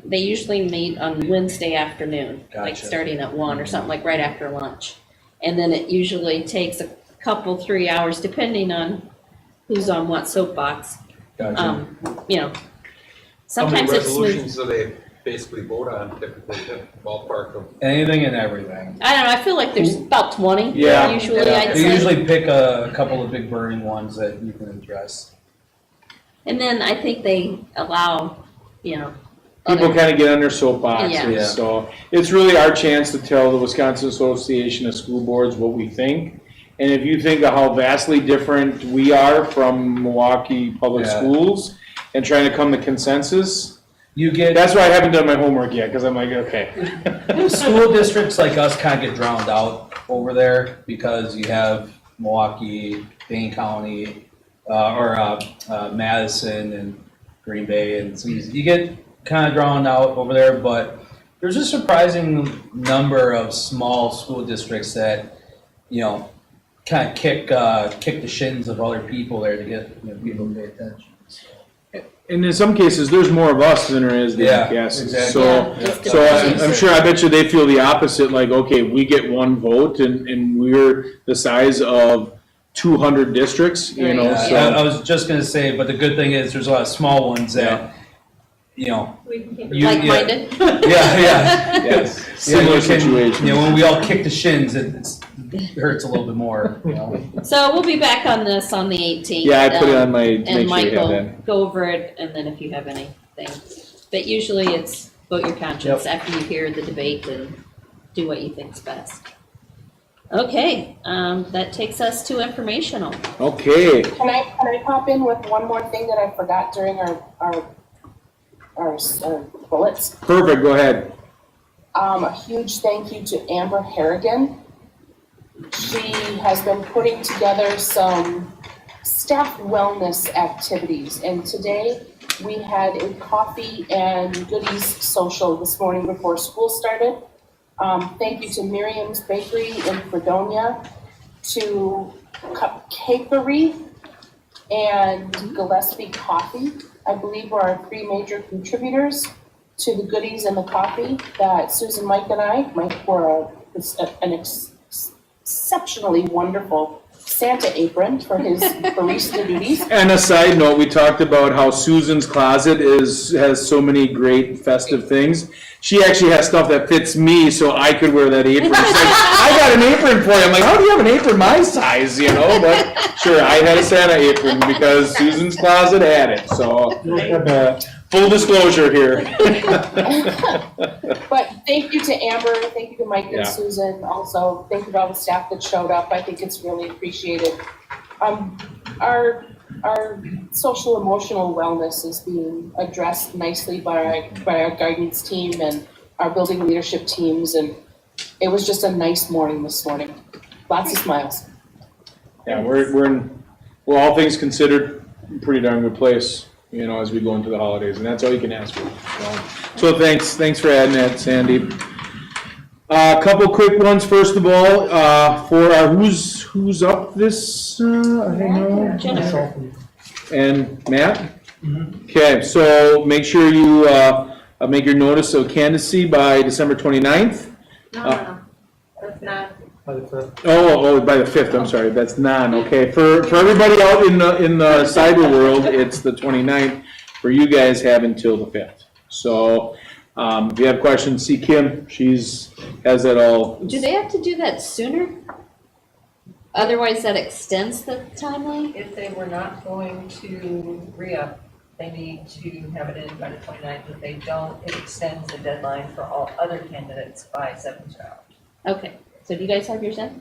they usually meet on Wednesday afternoon, like Gotcha. starting at 1 or something, like right after lunch. And then it usually takes a couple, 3 hours, depending on who's on what soapbox. Gotcha. You know, How many sometimes it's smooth. resolutions do they basically vote on typically, the ballpark of? Anything and everything. I don't know, I feel like there's about 20 Yeah. usually, Yeah, I'd they say. usually pick a couple of big burning ones that you can address. And then I think they allow, you know, People other, kind of get on their soapboxes, Yeah. so it's really our chance to tell the Wisconsin Association of School Boards what we think. And if you think of how vastly different we are from Milwaukee Public Yeah. Schools and trying to come to consensus, You get, that's why I haven't done my homework yet, because I'm like, okay. school districts like us kind of get drowned out over there because you have Milwaukee, Dane County, Madison and Green Bay, and so you get kind of drowned out over there, but there's a surprising number of small school districts that, kind of kick the shins of other people there to get, people to pay attention. So. And in some cases, there's more of us than there is the Yeah, MCAS. exactly. Yeah, just depends. I'm sure, I bet you they feel the opposite, like, okay, we get one vote and we're the size of 200 districts, you know, Right. so. I was just gonna say, but the good thing is there's a lot of small ones that, we can keep it. like-minded. Yeah, Yes, similar you can- situation. when we all kick the shins, it's hurts a little bit more, you know? So we'll be back on this on the 18th. Yeah, I put it on my, to And make sure you Mike have will that. go over it, and then if you have anything. But usually it's vote your conscience after you hear the debate and do what you think's best. Okay, that takes us to informational. Okay, Can I pop in with one more thing that I forgot during our bullets? perfect, go ahead. A huge thank you to Amber Harrigan. She has been putting together some staff wellness activities, and today we had a coffee and goodies social this morning before school started. Thank you to Miriam's Bakery in Fredonia, to Cupcakery and Gillespie Coffee, I believe were our three major contributors to the goodies and the coffee that Susan, Mike, and Mike were an exceptionally wonderful Santa apron for his barista duties. And a side note, we talked about how Susan's closet has so many great festive things. She actually has stuff that fits me, so I could wear that apron. She's like, I got an apron for you. I'm like, how do you have an apron my size, you know? But sure, I had a Santa apron because Susan's closet had it, so full disclosure here. But thank you to Amber, thank you to Mike Yeah. and Susan, also, thank you to all the staff that showed up, I think it's really appreciated. Our social emotional wellness is being addressed nicely by our guidance team and our building leadership teams, and it was just a nice morning this morning, lots of smiles. Yeah, we're in, well, all things considered, pretty darn good place, you know, as we go into the holidays, and that's all you can ask for. So thanks for adding that, Sandy. A couple quick ones, first of all, for our who's up this, I know. Jennifer. And Matt? Okay, so make sure you make your notice of candidacy by December 29th. No, that's not. By the fifth. Oh, by the 5th, I'm sorry, that's okay. For everybody out in the cyber world, it's the 29th. For you guys, have until the 5th. So, if you have questions, see Kim, has that all. Do they have to do that sooner? Otherwise, that extends the timeline? If they were not going to re-up, they need to have it in by the 29th. If they don't, it extends the deadline for all other candidates by 72 hours. Okay, so do you guys have yours in?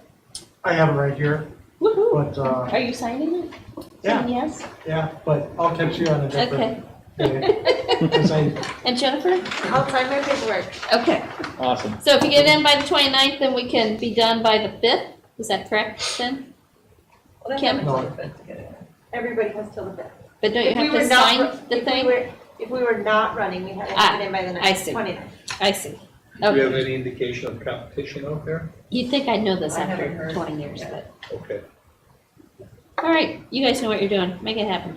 I have it right here, Woohoo! but, Are you signing it? Yeah. Saying yes? yeah, but I'll catch you on a different Okay. day. 'Cause And Jennifer? I'll sign my paperwork. Okay, Awesome. so if you get in by the 29th, then we can be done by the 5th? Is that correct, then? Well, they Kim? have until the 5th to get it in. Everybody has till the 5th. But don't you If we have were to not sign ru- the if we thing? were- If we were not running, we had to have it in by the I see. 29th. I see. Do we have Okay. any indication of competition out there? You'd think I'd know this I haven't after heard. 20 years, but. Okay. All right, you guys know what you're doing. Make it happen.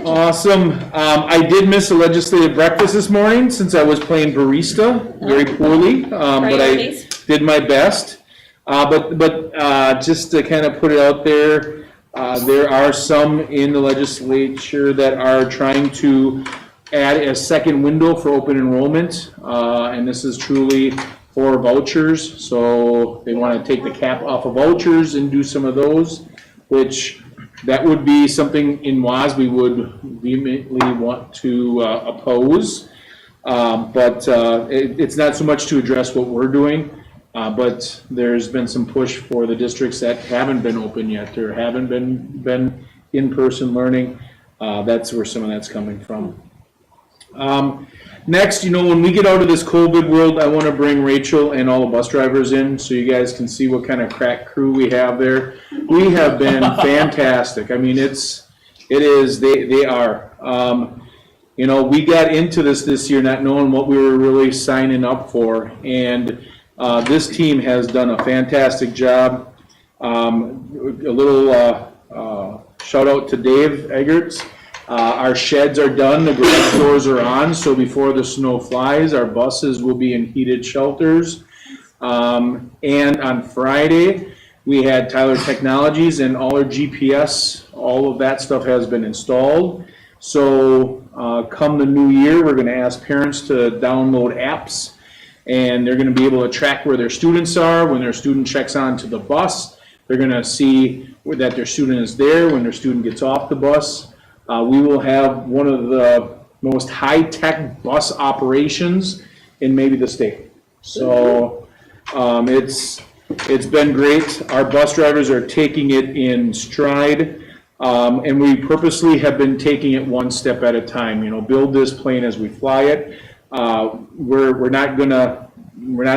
Awesome. I did miss a legislative breakfast this morning since I was playing barista very poorly, but I Priorities? did my best. But just to kind of put it out there, there are some in the legislature that are trying to add a second window for open enrollment, and this is truly for vouchers. So they want to take the cap off of vouchers and do some of those, which that would be something in WAS we would vehemently want to oppose. But it's not so much to address what we're doing, but there's been some push for the districts that haven't been open yet or haven't been in-person learning. That's where some of that's coming from. Next, when we get out of this COVID world, I want to bring Rachel and all the bus drivers in so you guys can see what kind of crack crew we have there. We have been fantastic. I mean, they are. We got into this year not knowing what we were really signing up for, and this team has done a fantastic job. A little shout out to Dave Eggerts. Our sheds are done, the garage doors are on, so before the snow flies, our buses will be in heated shelters. And on Friday, we had Tyler Technologies and all our GPS, all of that stuff has been installed. So come the new year, we're gonna ask parents to download apps And they're gonna be able to track where their students are. When their student checks onto the bus, they're gonna see that their student is there when their student gets off the bus. We will have one of the most high-tech bus operations in maybe the state. So it's been great. Our bus drivers are taking it in stride. And we purposely have been taking it one step at a time, build this plane as we fly it. We're not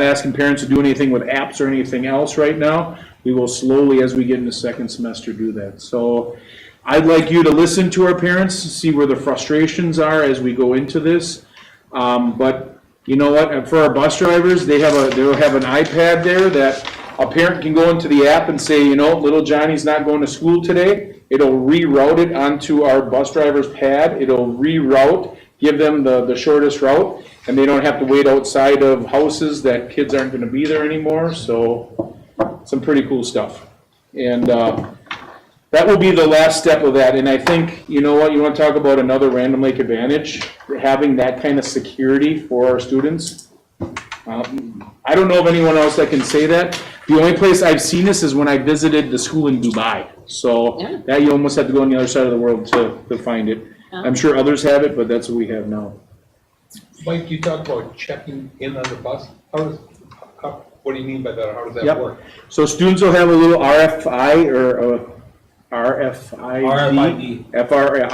asking parents to do anything with apps or anything else right now. We will slowly, as we get into second semester, do that. So I'd like you to listen to our parents, see where the frustrations are as we go into this. But you know what, for our bus drivers, they'll have an iPad there that a parent can go into the app and say, little Johnny's not going to school today. It'll reroute it onto our bus driver's pad. It'll reroute, give them the shortest route, and they don't have to wait outside of houses that kids aren't going to be there anymore. So some pretty cool stuff. And that will be the last step of that. And I think, you know what, you want to talk about another Random Lake advantage, having that kind of security for our students. I don't know of anyone else that can say that. The only place I've seen this is when I visited the school in Dubai. So that you almost have to go on the other side of the world to find it. I'm sure others have it, but that's what we have now. Mike, you talked about checking in on the bus. What do you mean by that? How does that work? So students will have a little RFI or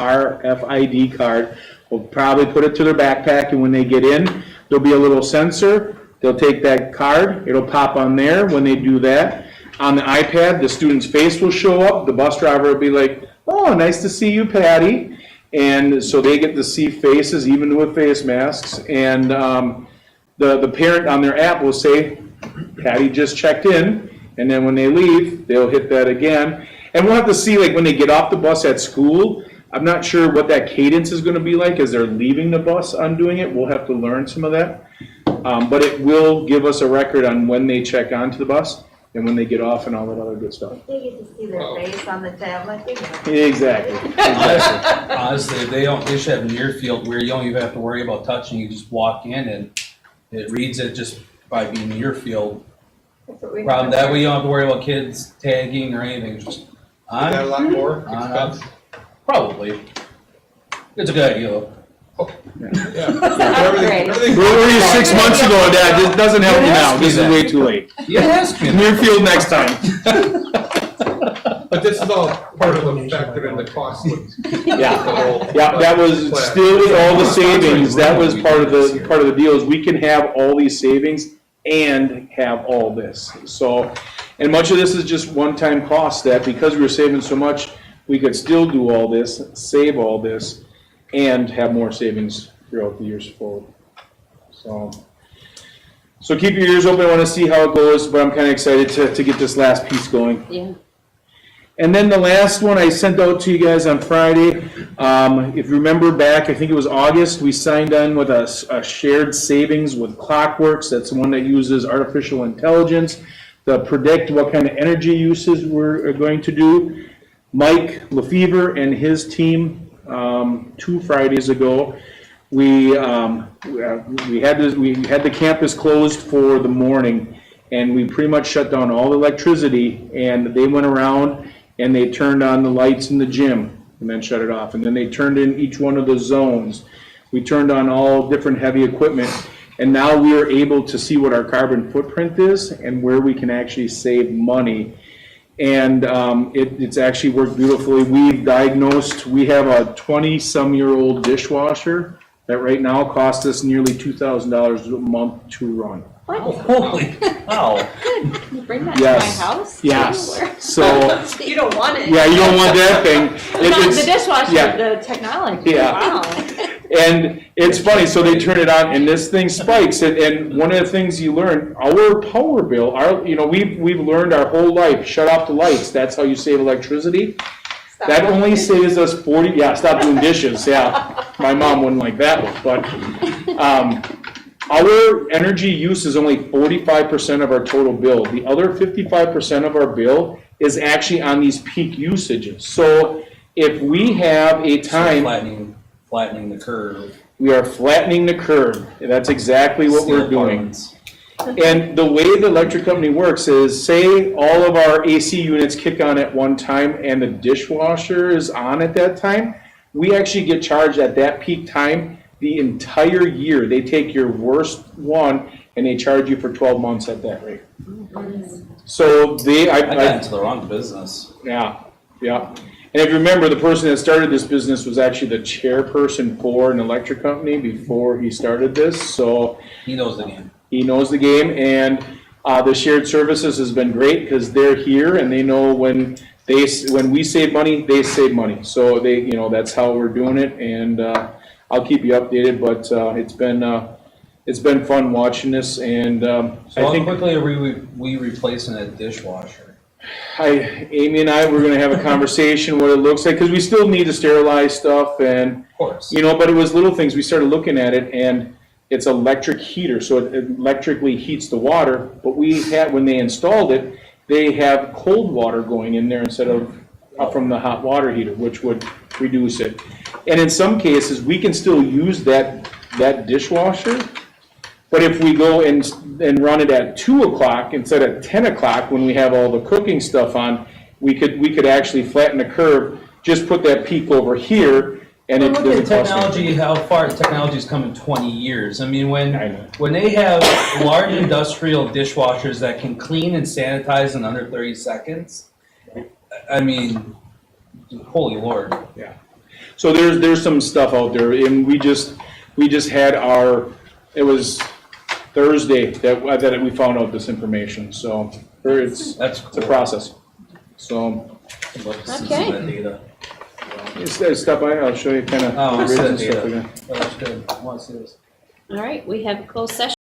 RFID card. We'll probably put it to their backpack, and when they get in, there'll be a little sensor. They'll take that card, it'll pop on there. When they do that, on the iPad, the student's face will show up. The bus driver will be like, "Oh, nice to see you, Patty." And so they get to see faces, even with face masks. And the parent on their app will say, "Patty just checked in." And then when they leave, they'll hit that again. And we'll have to see, like when they get off the bus at school, I'm not sure what that cadence is going to be like as they're leaving the bus on doing it. We'll have to learn some of that. But it will give us a record on when they check onto the bus and when they get off and all that other good stuff. They get to see their face on the tablet. Exactly. Honestly, they should have near field where you don't even have to worry about touching. You just walk in and it reads it just by being near field. Problem that way you don't have to worry about kids tagging or anything. Just Is that a lot more on. expense? Probably. It's a good idea though. Yeah. Everything- Where were you 6 months ago, Dad? This doesn't help you now. This is way too late. Yes. Near field next time. But this is all part of the factor in the cost. Yeah, that was still with all the savings. That was part of the deal is we can have all these savings and have all this. So, and much of this is just one-time cost that because we were saving so much, we could still do all this, save all this, and have more savings throughout the years forward. So keep your ears open. I want to see how it goes, but I'm kind of excited to get this last piece going. Yeah. And then the last one I sent out to you guys on Friday. If you remember back, I think it was August, we signed on with a shared savings with Clockworks. That's the one that uses artificial intelligence to predict what kind of energy uses we're going to do. Mike Lefevre and his team, 2 Fridays ago, we had the campus closed for the morning, and we pretty much shut down all the electricity, and they went around and they turned on the lights in the gym and then shut it off. And then they turned in each one of the zones. We turned on all different heavy equipment, and now we are able to see what our carbon footprint is and where we can actually save money. And it's actually worked beautifully. We have a 20-some-year-old dishwasher that right now costs us nearly $2,000 a month to run. Holy cow. You bring that Yes. to my house? Yes. So, You don't want it. yeah, you don't want that thing. Not It's- the dishwasher, yeah. the technology. Yeah. Wow. And it's funny, so they turn it on and this thing spikes. And one of the things you learn, our power bill, we've learned our whole life, shut off the lights. That's how you save electricity. That only saves us stop doing dishes, yeah. My mom wouldn't like that one, but, our energy use is only 45% of our total bill. The other 55% of our bill is actually on these peak usages. So if we have a time, Flattening the curve. We are flattening the curve. That's exactly what we're Steel doing. apartments. And the way the electric company works is, say all of our AC units kick on at one time and the dishwasher is on at that time, we actually get charged at that peak time the entire year. They take your worst one and they charge you for 12 months at that rate. So I got into the wrong business. yeah. And if you remember, the person that started this business was actually the chairperson for an electric company before he started this, so He knows the game. he knows the game. And the shared services has been great because they're here and they know when we save money, they save money. So they, that's how we're doing it. And I'll keep you updated, but it's been fun watching this. And So I how think quickly are we replacing a dishwasher? Amy and I, we're gonna have a conversation what it looks like, because we still need to sterilize stuff and, Of course. but it was little things. We started looking at it and it's electric heater, so it electrically heats the water. But when they installed it, they have cold water going in there instead of from the hot water heater, which would reduce it. And in some cases, we can still use that dishwasher. But if we go and run it at 2 o'clock instead of 10 o'clock when we have all the cooking stuff on, we could actually flatten the curve, just put that peak over here, and it Look at doesn't cost technology, how far technology's come in 20 years. I mean, I when know. they have large industrial dishwashers that can clean and sanitize in under 30 seconds, I mean, holy Lord. So there's some stuff out there, and we just had it was Thursday that we found out this information, so it's That's a cool. process. So, I'd love to see some Okay. of that data. stop by, I'll show you kind of Oh, I the see grids that and stuff data. again. Oh, that's good. I want to see this. All right, we have a closed session.